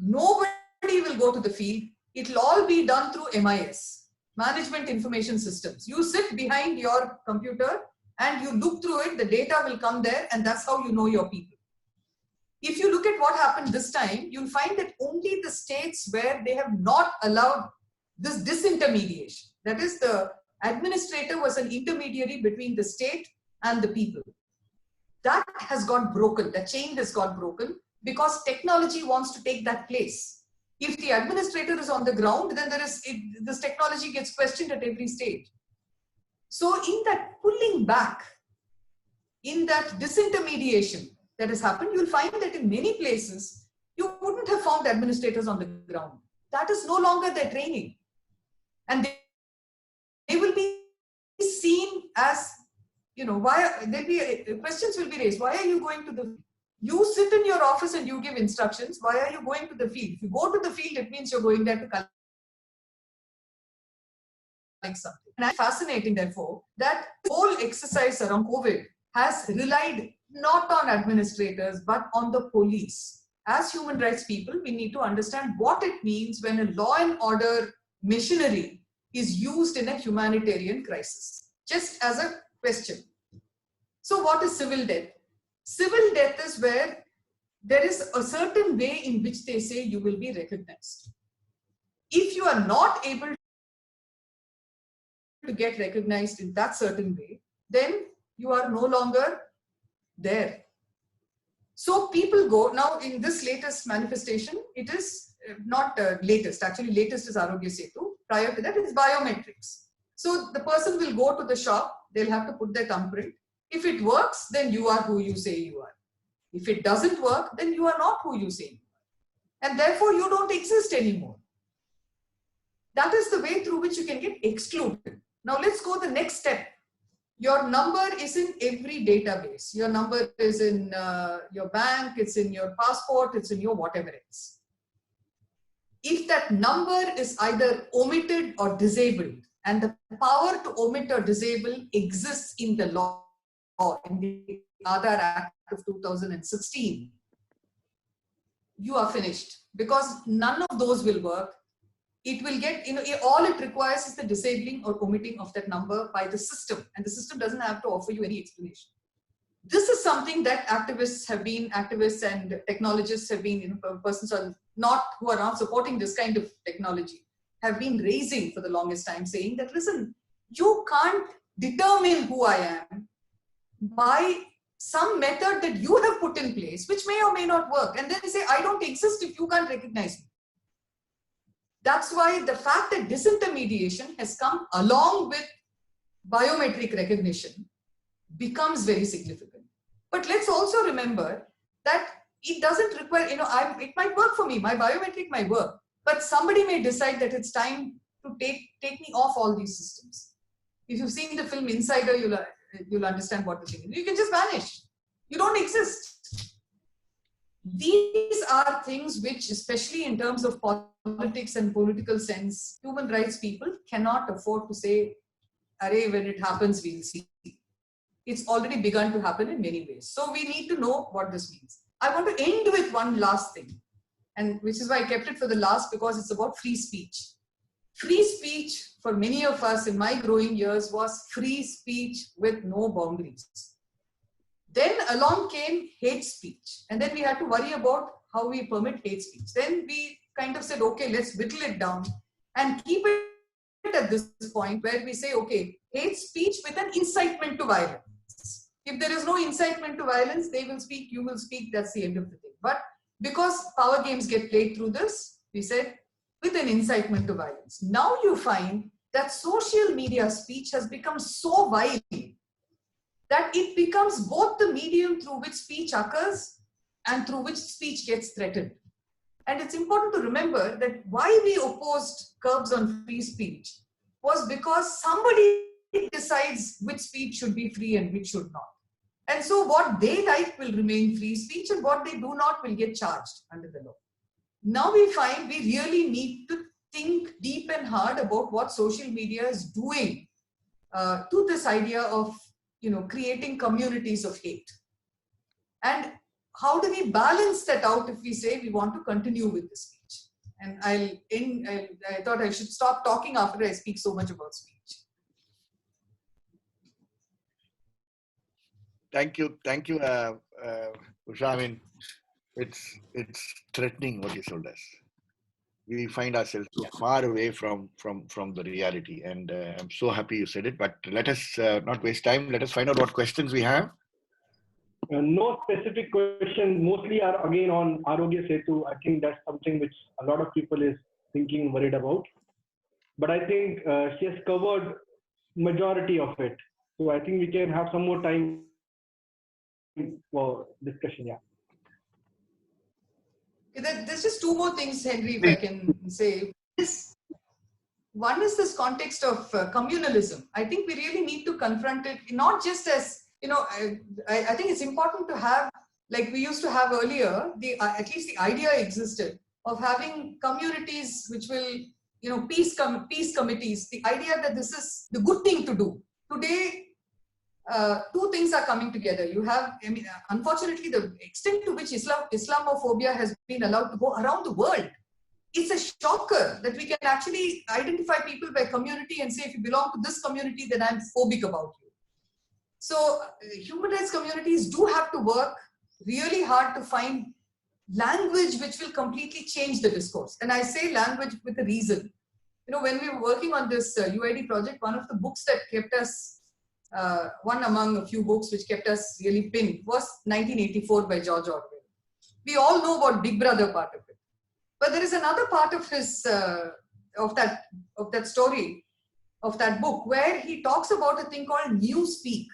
Nobody will go to the field. It'll all be done through MIS, Management Information Systems. You sit behind your computer and you look through it, the data will come there, and that's how you know your people. If you look at what happened this time, you'll find that only the states where they have not allowed this disintermediation, that is, the administrator was an intermediary between the state and the people. that has got broken. The chain has got broken because technology wants to take that place. If the administrator is on the ground, then this technology gets questioned at every stage. So in that pulling back, in that disintermediation that has happened, you'll find that in many places, you wouldn't have found administrators on the ground. That is no longer their training. And they will be seen as, questions will be raised. Why are you going to the, you sit in your office and you give instructions. Why are you going to the field? If you go to the field, it means you're going there to collect something. And it's fascinating, therefore, that whole exercise around COVID has relied not on administrators, but on the police. As human rights people, we need to understand what it means when a law and order machinery is used in a humanitarian crisis. Just as a question. So what is civil death? Civil death is where there is a certain way in which they say you will be recognized. If you are not able to get recognized in that certain way, then you are no longer there. So people go, now in this latest manifestation, it is not latest, actually latest is Arogya Setu. Prior to that, it's biometrics. So the person will go to the shop, they'll have to put their thumbprint. If it works, then you are who you say you are. If it doesn't work, then you are not who you say you are. And therefore, you don't exist anymore. That is the way through which you can get excluded. Now let's go the next step. Your number is in every database. Your number is in your bank, it's in your passport, it's in your whatever else. If that number is either omitted or disabled, and the power to omit or disable exists in the law, in the Aadhaar Act of 2016, you are finished, because none of those will work. It will get, all it requires is the disabling or omitting of that number by the system, and the system doesn't have to offer you any explanation. This is something that activists and technologists have been, persons who are not supporting this kind of technology, have been raising for the longest time, saying that, listen, you can't determine who I am by some method that you have put in place, which may or may not work. And then they say, I don't exist if you can't recognize me. That's why the fact that disintermediation has come along with biometric recognition becomes very significant. But let's also remember that it doesn't require, it might work for me, my biometric might work, but somebody may decide that it's time to take me off all these systems. If you've seen the film Insider, you'll understand what the thing is. You can just vanish. You don't exist. These are things which, especially in terms of politics and political sense, human rights people cannot afford to say, "Arey, when it happens, we'll see." It's already begun to happen in many ways. So we need to know what this means. I want to end with one last thing, and which is why I kept it for the last, because it's about free speech. Free speech for many of us in my growing years was free speech with no boundaries. Then along came hate speech, and then we had to worry about how we permit hate speech. Then we kind of said, okay, let's whittle it down and keep it at this point where we say, okay, hate speech with an incitement to violence. If there is no incitement to violence, they will speak, you will speak, that's the end of the thing. But because power games get played through this, we said, with an incitement to violence. Now you find that social media speech has become so vile that it becomes both the medium through which speech occurs and through which speech gets threatened. And it's important to remember that why we opposed curbs on free speech was because somebody decides which speech should be free and which should not. And so what they like will remain free speech, and what they do not will get charged under the law. Now we find we really need to think deep and hard about what social media is doing to this idea of creating communities of hate. And how do we balance that out if we say we want to continue with the speech? And I thought I should stop talking after I speak so much about speech. Thank you, Usha. I mean, it's threatening what you told us. We find ourselves so far away from the reality, and I'm so happy you said it. But let us not waste time. Let us find out what questions we have. No specific question, mostly are again on Arogya Setu. I think that's something which a lot of people is thinking, worried about. But I think she has covered majority of it. So I think we can have some more time for discussion. Yeah. There's just two more things, Henry, if I can say. One is this context of communalism. I think we really need to confront it, not just as, I think it's important to have, like we used to have earlier, at least the idea existed of having communities which will, peace committees, the idea that this is the good thing to do. Today, two things are coming together. You have, unfortunately, the extent to which Islamophobia has been allowed to go around the world. It's a shocker that we can actually identify people by community and say, if you belong to this community, then I'm phobic about you. So human rights communities do have to work really hard to find language which will completely change the discourse. And I say language with a reason. When we were working on this UID project, one of the books that kept us, one among a few books which kept us really pinned was 1984 by George Orwell. We all know about Big Brother part of it. But there is another part of his of that story, of that book, where he talks about a thing called newspeak.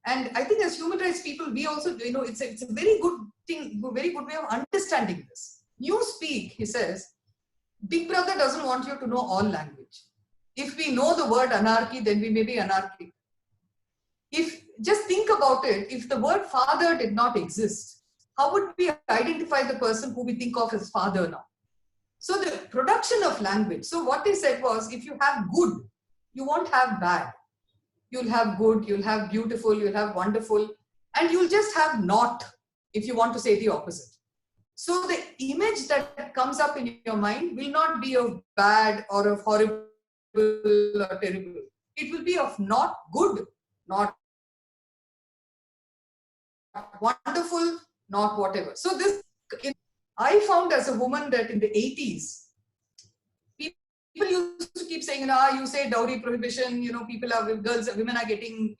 And I think as human rights people, we also, it's a very good thing, very good way of understanding this. Newspeak, he says, Big Brother doesn't want you to know all language. If we know the word anarchy, then we may be anarchic. Just think about it, if the word father did not exist, how would we identify the person who we think of as father now? So the production of language. So what they said was, if you have good, you won't have bad. You'll have good, you'll have beautiful, you'll have wonderful, and you'll just have not, if you want to say the opposite. So the image that comes up in your mind will not be of bad or of horrible or terrible. It will be of not good, not wonderful, not whatever. So I found as a woman that in the 80s, people used to keep saying, you say dowry prohibition, women are getting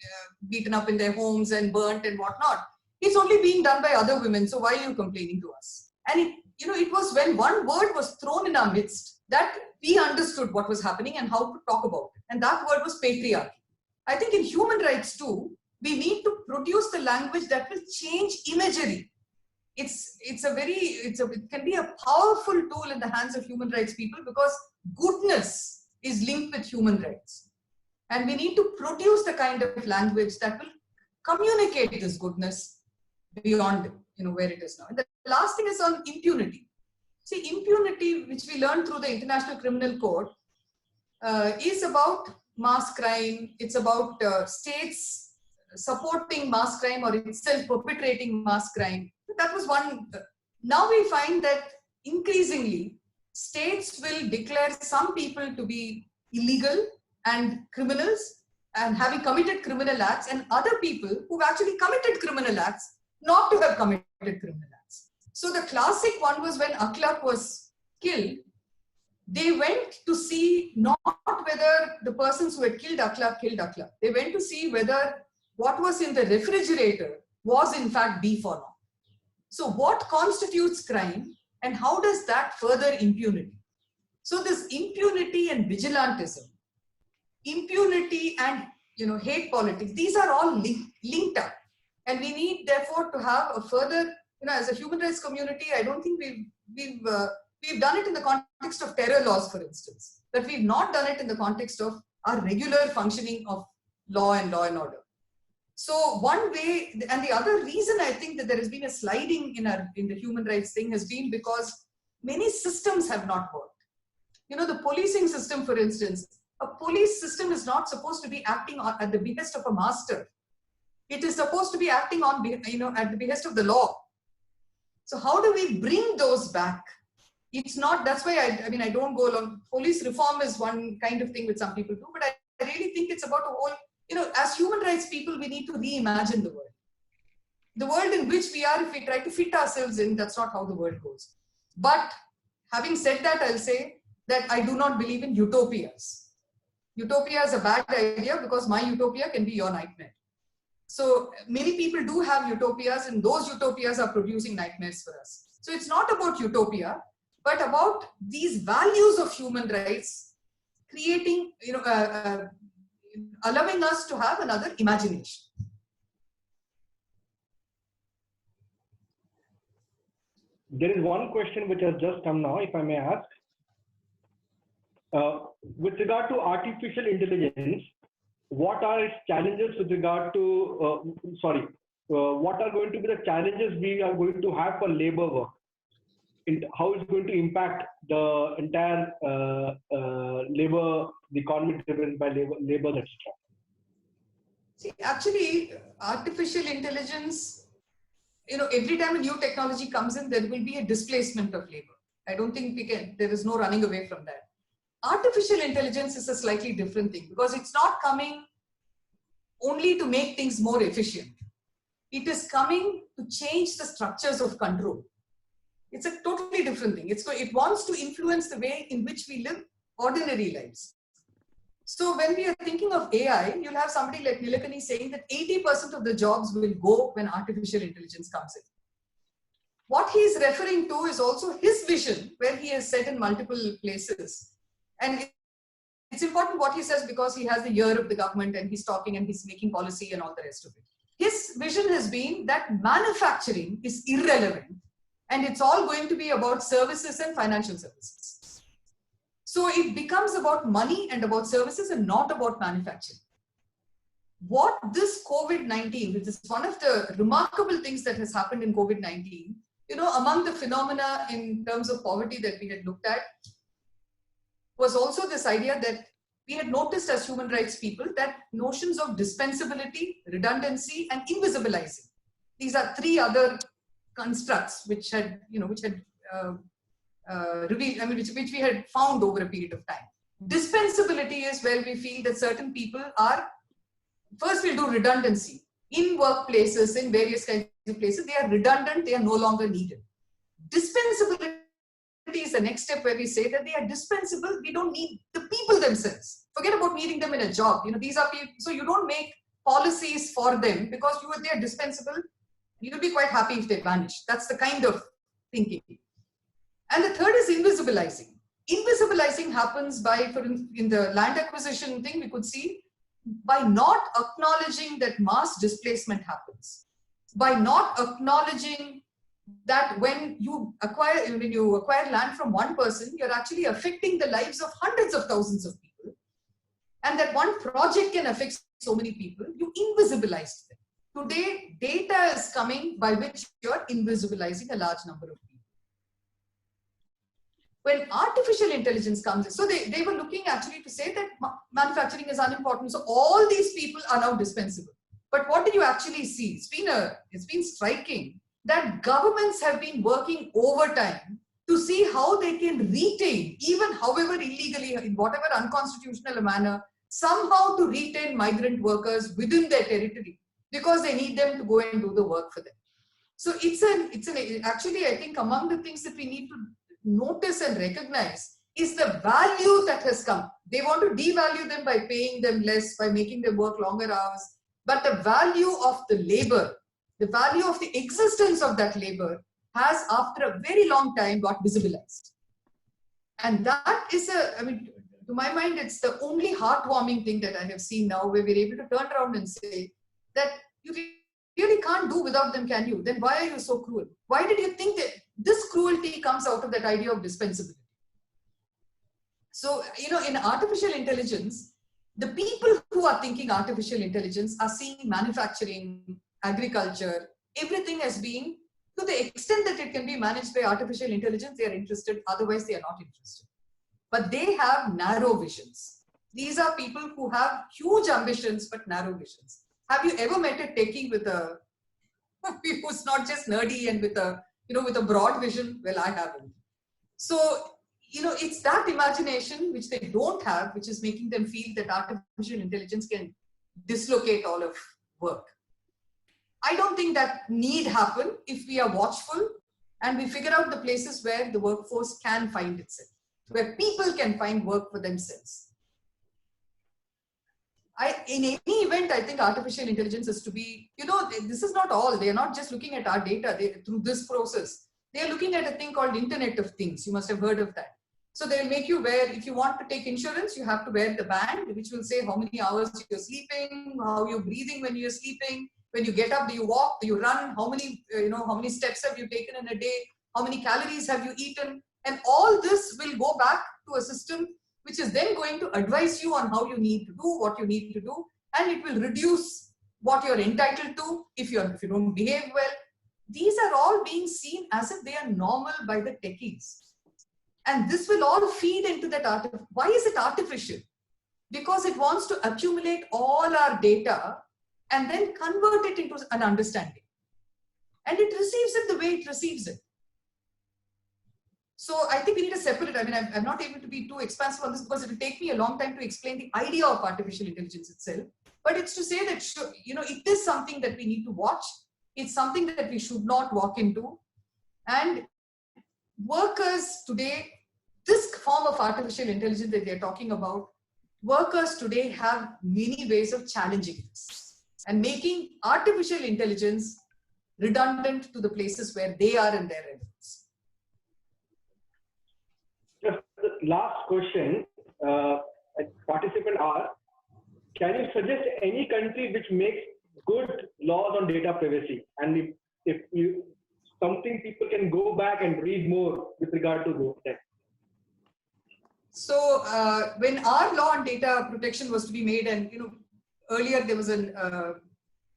beaten up in their homes and burnt and whatnot. It's only being done by other women, so why are you complaining to us? And it was when one word was thrown in our midst that we understood what was happening and how to talk about it. And that word was patriarchy. I think in human rights too, we need to produce the language that will change imagery. It can be a powerful tool in the hands of human rights people, because goodness is linked with human rights. And we need to produce the kind of language that will communicate this goodness beyond where it is now. And the last thing is on impunity. See, impunity, which we learned through the International Criminal Code, is about mass crime. It's about states supporting mass crime or itself perpetrating mass crime. That was one. Now we find that increasingly states will declare some people to be illegal and criminals and having committed criminal acts, and other people who've actually committed criminal acts not to have committed criminal acts. So the classic one was when Akhlaq was killed. They went to see not whether the persons who had killed Akhlaq. They went to see whether what was in the refrigerator was in fact beef or not. So what constitutes crime and how does that further impunity? So this impunity and vigilantism, impunity and hate politics, these are all linked up. And we need therefore to have a further, as a human rights community, I don't think we've done it in the context of terror laws, for instance, but we've not done it in the context of our regular functioning of law and order. So one way, and the other reason I think that there has been a sliding in the human rights thing has been because many systems have not worked. The policing system, for instance, a police system is not supposed to be acting at the behest of a master. It is supposed to be acting on, at the behest of the law. So how do we bring those back? It's not, that's why I don't go along. Police reform is one kind of thing which some people do, but I really think it's about a whole, as human rights people, we need to reimagine the world. The world in which we are, if we try to fit ourselves in, that's not how the world goes. But having said that, I'll say that I do not believe in utopias. Utopia is a bad idea because my utopia can be your nightmare. So many people do have utopias, and those utopias are producing nightmares for us. So it's not about utopia, but about these values of human rights creating, allowing us to have another imagination. There is one question which has just come now, if I may ask. With regard to artificial intelligence, what are its challenges with regard to, what are going to be the challenges we are going to have for labor work? How it's going to impact the entire labor, the economy driven by labor, etc. See, actually, artificial intelligence, every time a new technology comes in, there will be a displacement of labor. I don't think there is no running away from that. Artificial intelligence is a slightly different thing because it's not coming only to make things more efficient. It is coming to change the structures of control. It's a totally different thing. It wants to influence the way in which we live ordinary lives. So when we are thinking of AI, you'll have somebody like Nilekani saying that 80% of the jobs will go when artificial intelligence comes in. What he's referring to is also his vision, where he has said in multiple places. And it's important what he says because he has the ear of the government and he's talking and he's making policy and all the rest of it. His vision has been that manufacturing is irrelevant and it's all going to be about services and financial services. So it becomes about money and about services and not about manufacturing. What this COVID-19, which is one of the remarkable things that has happened in COVID-19, among the phenomena in terms of poverty that we had looked at, was also this idea that we had noticed as human rights people that notions of dispensability, redundancy, and invisibilizing. These are three other constructs which had, revealed, which we had found over a period of time. Dispensability is where we feel that certain people are, first we'll do redundancy. In workplaces, in various kinds of places, they are redundant, they are no longer needed. Dispensability is the next step where we say that they are dispensable, we don't need the people themselves. Forget about needing them in a job. These are people, so you don't make policies for them because they are dispensable. You'll be quite happy if they vanish. That's the kind of thinking. And the third is invisibilizing. Invisibilizing happens by, in the land acquisition thing, we could see, by not acknowledging that mass displacement happens, by not acknowledging that when you acquire land from one person, you're actually affecting the lives of hundreds of thousands of people, and that one project can affect so many people, you invisibilize them. Today, data is coming by which you're invisibilizing a large number of people. When artificial intelligence comes in, so they were looking actually to say that manufacturing is unimportant, so all these people are now dispensable. But what did you actually see? It's been striking that governments have been working overtime to see how they can retain, even however illegally, in whatever unconstitutional manner, somehow to retain migrant workers within their territory because they need them to go and do the work for them. So actually, I think among the things that we need to notice and recognize is the value that has come. They want to devalue them by paying them less, by making them work longer hours. But the value of the labor, the value of the existence of that labor has, after a very long time, got visibilized. And that is to my mind, it's the only heartwarming thing that I have seen now, where we're able to turn around and say that you really can't do without them, can you? Then why are you so cruel? Why did you think that this cruelty comes out of that idea of dispensability? So, in artificial intelligence, the people who are thinking artificial intelligence are seeing manufacturing, agriculture, everything as being, to the extent that it can be managed by artificial intelligence, they are interested, otherwise they are not interested. But they have narrow visions. These are people who have huge ambitions, but narrow visions. Have you ever met a techie who's not just nerdy and with a broad vision? Well, I haven't. So, it's that imagination which they don't have, which is making them feel that artificial intelligence can dislocate all of work. I don't think that need happen if we are watchful and we figure out the places where the workforce can find itself, where people can find work for themselves. in any event, I think artificial intelligence is to be, this is not all. They are not just looking at our data through this process. They are looking at a thing called Internet of Things. You must have heard of that. So they'll make you wear, if you want to take insurance, you have to wear the band, which will say how many hours you're sleeping, how you're breathing when you're sleeping. When you get up, do you walk, do you run? How many steps have you taken in a day? How many calories have you eaten? And all this will go back to a system which is then going to advise you on how you need to do, what you need to do, and it will reduce what you're entitled to if you don't behave well. These are all being seen as if they are normal by the techies. And this will all feed into that Why is it artificial? Because it wants to accumulate all our data and then convert it into an understanding. And it receives it the way it receives it. So I think we need to separate. I mean, I'm not able to be too expansive on this because it will take me a long time to explain the idea of artificial intelligence itself. But it's to say that, it is something that we need to watch. It's something that we should not walk into. And workers today, this form of artificial intelligence that they're talking about, workers today have many ways of challenging this and making artificial intelligence redundant to the places where they are in their relevance. Just the last question, participant asked, can you suggest any country which makes good laws on data privacy? And if something people can go back and read more with regard to that. So when our law on data protection was to be made, and earlier there was an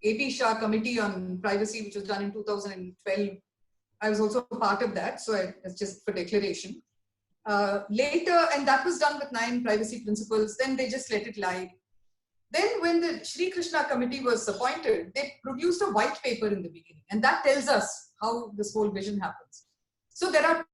AP Shah committee on privacy which was done in 2012. I was also part of that, so it's just for declaration. Later, and that was done with 9 privacy principles, then they just let it lie. Then when the Sri Krishna committee was appointed, they produced a white paper in the beginning, and that tells us how this whole vision happens. So there are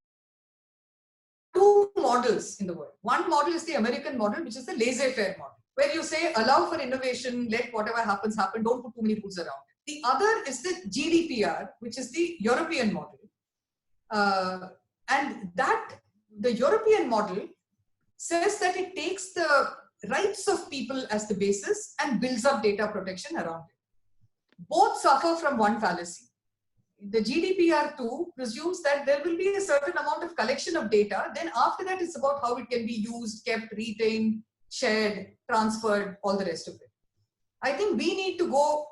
2 models in the world. One model is the American model, which is the laissez-faire model, where you say, allow for innovation, let whatever happens, happen, don't put too many rules around it. The other is the GDPR, which is the European model. And the European model says that it takes the rights of people as the basis and builds up data protection around it. Both suffer from one fallacy. The GDPR2 presumes that there will be a certain amount of collection of data. Then after that, it's about how it can be used, kept, retained, shared, transferred, all the rest of it. I think we need to go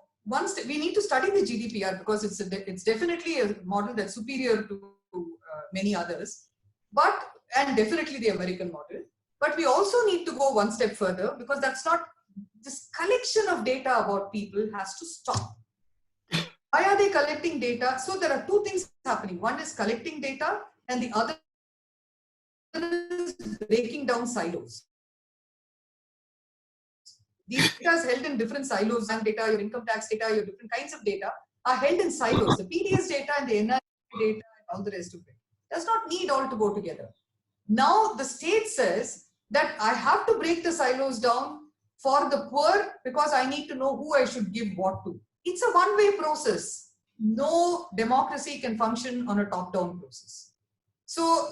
we need to study the GDPR because it's definitely a model that's superior to many others, and definitely the American model. But we also need to go one step further because this collection of data about people has to stop. Why are they collecting data? So there are 2 things happening. One is collecting data and the other is breaking down silos. These data is held in different silos, and data, your income tax data, your different kinds of data are held in silos. The PDS data and the NI data and all the rest of it does not need all to go together. Now the state says that I have to break the silos down for the poor because I need to know who I should give what to. It's a one-way process. No democracy can function on a top-down process. So,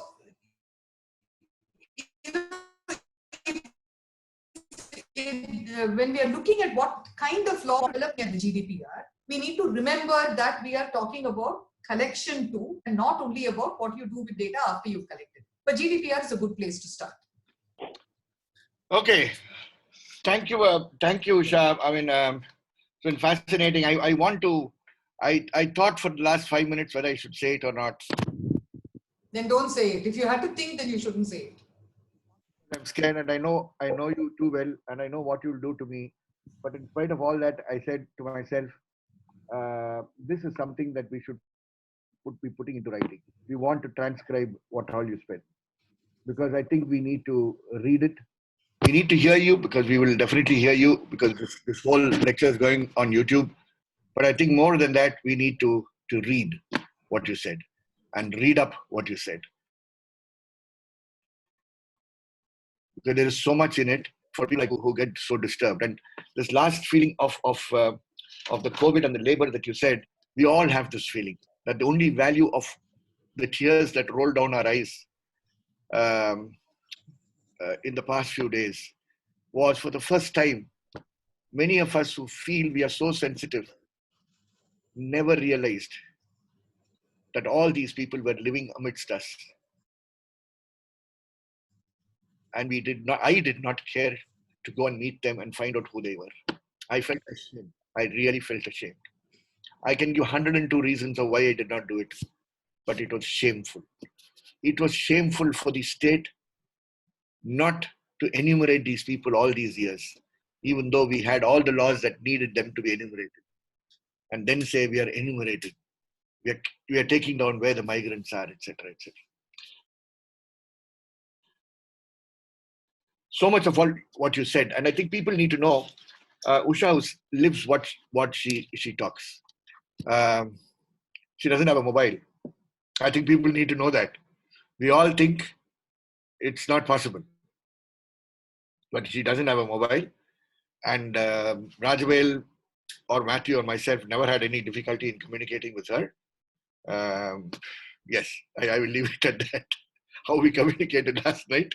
when we are looking at what kind of law developing at the GDPR, we need to remember that we are talking about collection too, and not only about what you do with data after you've collected. But GDPR is a good place to start. Okay. Thank you, Usha. I mean, it's been fascinating. I thought for the last 5 minutes whether I should say it or not. Then don't say it. If you had to think, then you shouldn't say it. I'm scared, and I know you too well, and I know what you'll do to me. But in spite of all that, I said to myself, this is something that we should be putting into writing. We want to transcribe what all you said, because I think we need to read it. We need to hear you because we will definitely hear you because this whole lecture is going on YouTube. But I think more than that, we need to read what you said and read up what you said. Because there is so much in it for people like who get so disturbed. And this last feeling of the COVID and the labor that you said, we all have this feeling that the only value of the tears that roll down our eyes in the past few days was for the first time Many of us who feel we are so sensitive never realized that all these people were living amidst us. And I did not care to go and meet them and find out who they were. I felt ashamed. I really felt ashamed. I can give 102 reasons of why I did not do it, but it was shameful. It was shameful for the state not to enumerate these people all these years, even though we had all the laws that needed them to be enumerated, and then say we are enumerated. We are taking down where the migrants are, etc., etc. So much of what you said, and I think people need to know. Usha lives what she talks. Um, she doesn't have a mobile. I think people need to know that. We all think it's not possible, but she doesn't have a mobile. And Rajvel or Matthew or myself never had any difficulty in communicating with her. Yes, I will leave it at that. How we communicated last night.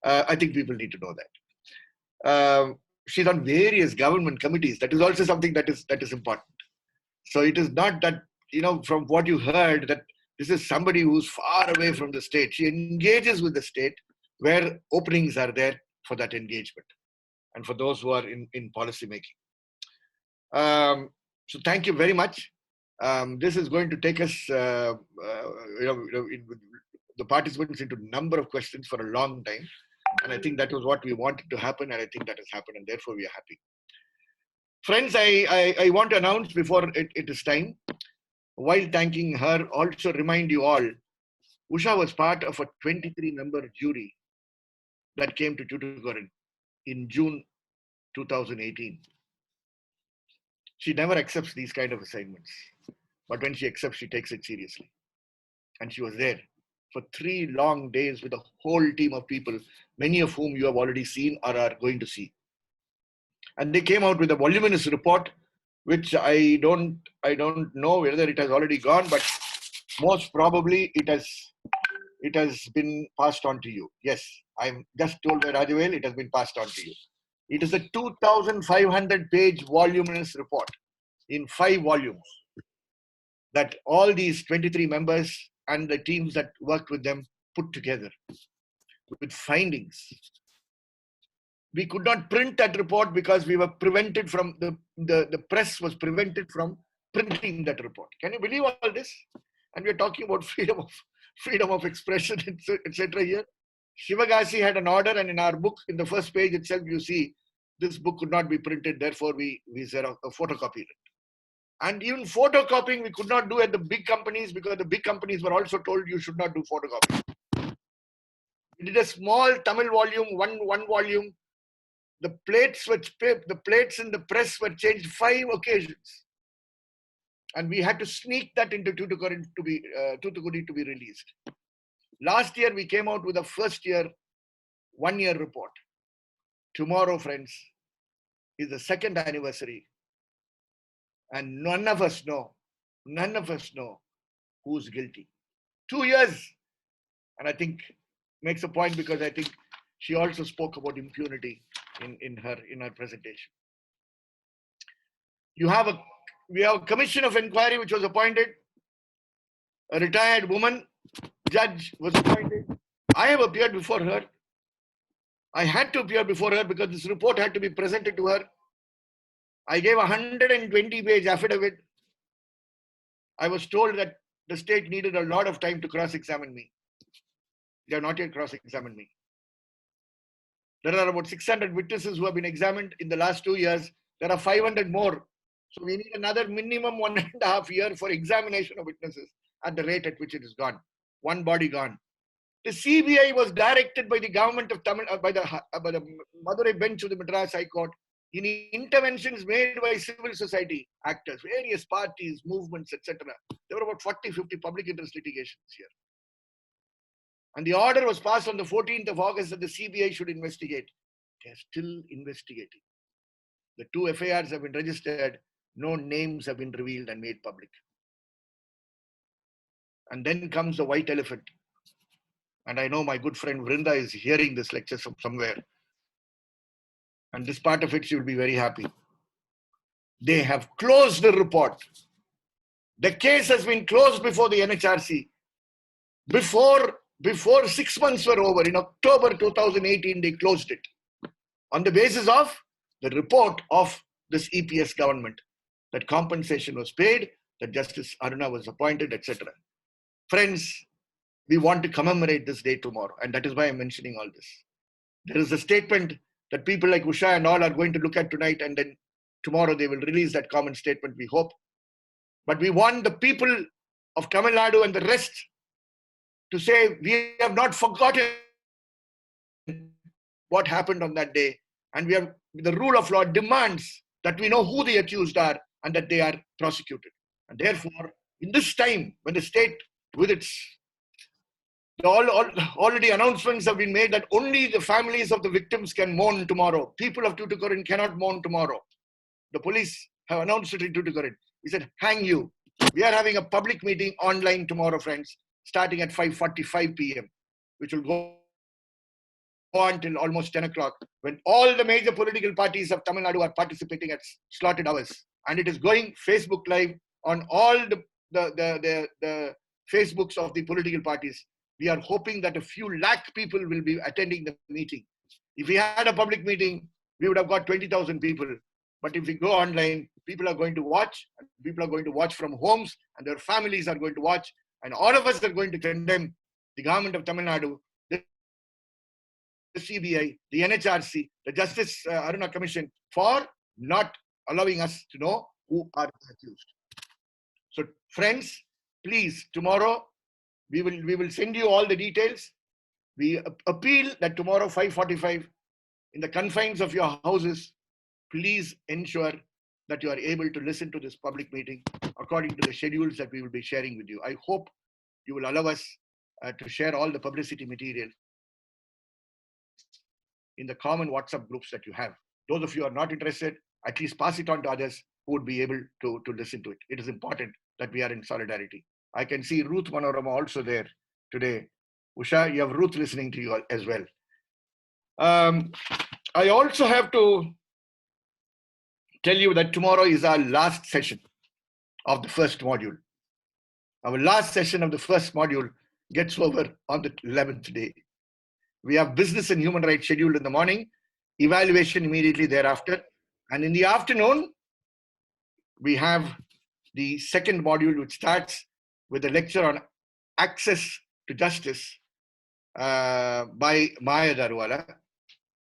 I think people need to know that. She's on various government committees. That is also something that is important. So it is not that, from what you heard, that this is somebody who's far away from the state. She engages with the state where openings are there for that engagement and for those who are in policy making. So thank you very much. This is going to take us, the participants into a number of questions for a long time. And I think that was what we wanted to happen. And I think that has happened. And therefore, we are happy. Friends, I want to announce before it is time, while thanking her, also remind you all, Usha was part of a 23-member jury that came to Tuticorin in June 2018. She never accepts these kind of assignments. But when she accepts, she takes it seriously. And she was there for 3 long days with a whole team of people, many of whom you have already seen or are going to see. And they came out with a voluminous report, which I don't know whether it has already gone, but most probably it has been passed on to you. Yes, I'm just told by Rajavel, it has been passed on to you. It is a 2,500-page voluminous report in 5 volumes that all these 23 members and the teams that worked with them put together with findings. We could not print that report because we were prevented from, the press was prevented from printing that report. Can you believe all this? And we're talking about freedom of expression, etc. here. Shivagasi had an order, and in our book, in the first page itself, you see this book could not be printed, therefore we photocopied it. And even photocopying we could not do at the big companies because the big companies were also told you should not do photocopying. We did a small Tamil volume, one volume. The plates in the press were changed 5 occasions. And we had to sneak that into Tuticorin to be released. Last year, we came out with a first year, 1-year report. Tomorrow, friends, is the 2nd anniversary. And none of us know who's guilty. 2 years. And I think makes a point because I think she also spoke about impunity in her presentation. We have a commission of inquiry which was appointed. A retired woman judge was appointed. I have appeared before her. I had to appear before her because this report had to be presented to her. I gave a 120-page affidavit. I was told that the state needed a lot of time to cross-examine me. They have not yet cross-examined me. There are about 600 witnesses who have been examined in the last 2 years. There are 500 more. So we need another minimum 1.5 years for examination of witnesses at the rate at which it is gone. One body gone. The CBI was directed by the government of Tamil, by the Madurai bench of the Madras High Court in interventions made by civil society actors, various parties, movements, etc. There were about 40-50 public interest litigations here. And the order was passed on the 14th of August that the CBI should investigate. They are still investigating. The 2 FIRs have been registered. No names have been revealed and made public. And then comes the white elephant. And I know my good friend Vrinda is hearing this lecture from somewhere. and this part of it, she will be very happy. They have closed the report. The case has been closed before the NHRC. Before 6 months were over, in October 2018, they closed it on the basis of the report of this EPS government, that compensation was paid, that Justice Aruna was appointed, etc. Friends, we want to commemorate this day tomorrow, and that is why I'm mentioning all this. There is a statement that people like Usha and all are going to look at tonight, and then tomorrow they will release that common statement, we hope. But we want the people of Tamil Nadu and the rest to say, we have not forgotten what happened on that day. And the rule of law demands that we know who the accused are and that they are prosecuted. And therefore, in this time, when the state, with its already announcements have been made that only the families of the victims can mourn tomorrow. People of Tuticorin cannot mourn tomorrow. The police have announced it in Tuticorin. We said, hang you. We are having a public meeting online tomorrow, friends, starting at 5:45 p.m., which will go on till almost 10 o'clock, when all the major political parties of Tamil Nadu are participating at slotted hours. And it is going Facebook Live on all the Facebooks of the political parties. We are hoping that a few lakh people will be attending the meeting. If we had a public meeting, we would have got 20,000 people. But if we go online, people are going to watch. People are going to watch from homes, and their families are going to watch. And all of us are going to condemn the government of Tamil Nadu, the CBI, the NHRC, the Justice Aruna Commission for not allowing us to know who are accused. So, friends, please, tomorrow we will send you all the details. We appeal that tomorrow 5:45, in the confines of your houses, please ensure that you are able to listen to this public meeting according to the schedules that we will be sharing with you. I hope you will allow us to share all the publicity material in the common WhatsApp groups that you have. Those of you who are not interested, at least pass it on to others who would be able to listen to it. It is important that we are in solidarity. I can see Ruth Manorama also there today. Usha, you have Ruth listening to you as well. I also have to tell you that tomorrow is our last session of the first module. Our last session of the first module gets over on the 11th day. We have business and human rights scheduled in the morning, evaluation immediately thereafter. And in the afternoon, we have the second module, which starts with a lecture on access to justice by Maya Darwala,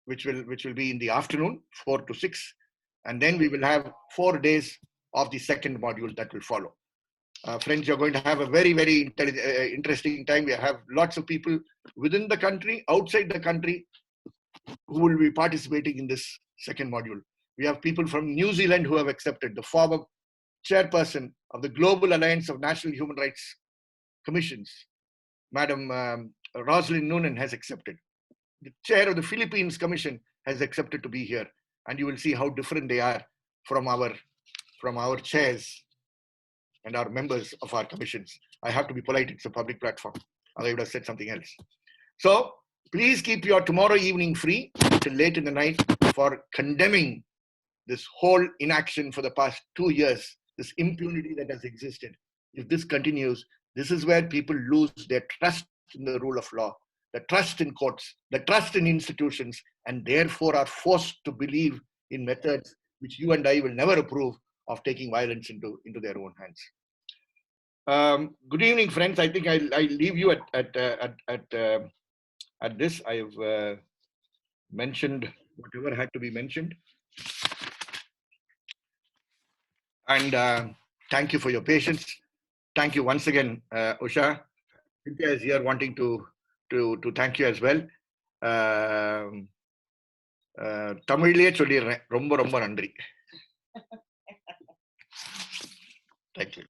which will be in the afternoon, 4 to 6. And then we will have 4 days of the second module that will follow. Friends, you're going to have a very, very interesting time. We have lots of people within the country, outside the country, who will be participating in this second module. We have people from New Zealand who have accepted. The former chairperson of the Global Alliance of National Human Rights Commissions, Madam Rosalind Noonan, has accepted. The chair of the Philippines Commission has accepted to be here. And you will see how different they are from our chairs and our members of our commissions. I have to be polite, it's a public platform. I would have said something else. So please keep your tomorrow evening free till late in the night for condemning this whole inaction for the past 2 years, this impunity that has existed. If this continues, this is where people lose their trust in the rule of law, the trust in courts, the trust in institutions, and therefore are forced to believe in methods which you and I will never approve of taking violence into their own hands. Good evening, friends. I think I leave you at this. I have mentioned whatever had to be mentioned. And thank you for your patience. Thank you once again, Usha. Cynthia is here wanting to thank you as well. தமிழ்லயே சொல்லிடுறேன், ரொம்ப ரொம்ப நன்றி. Thank you.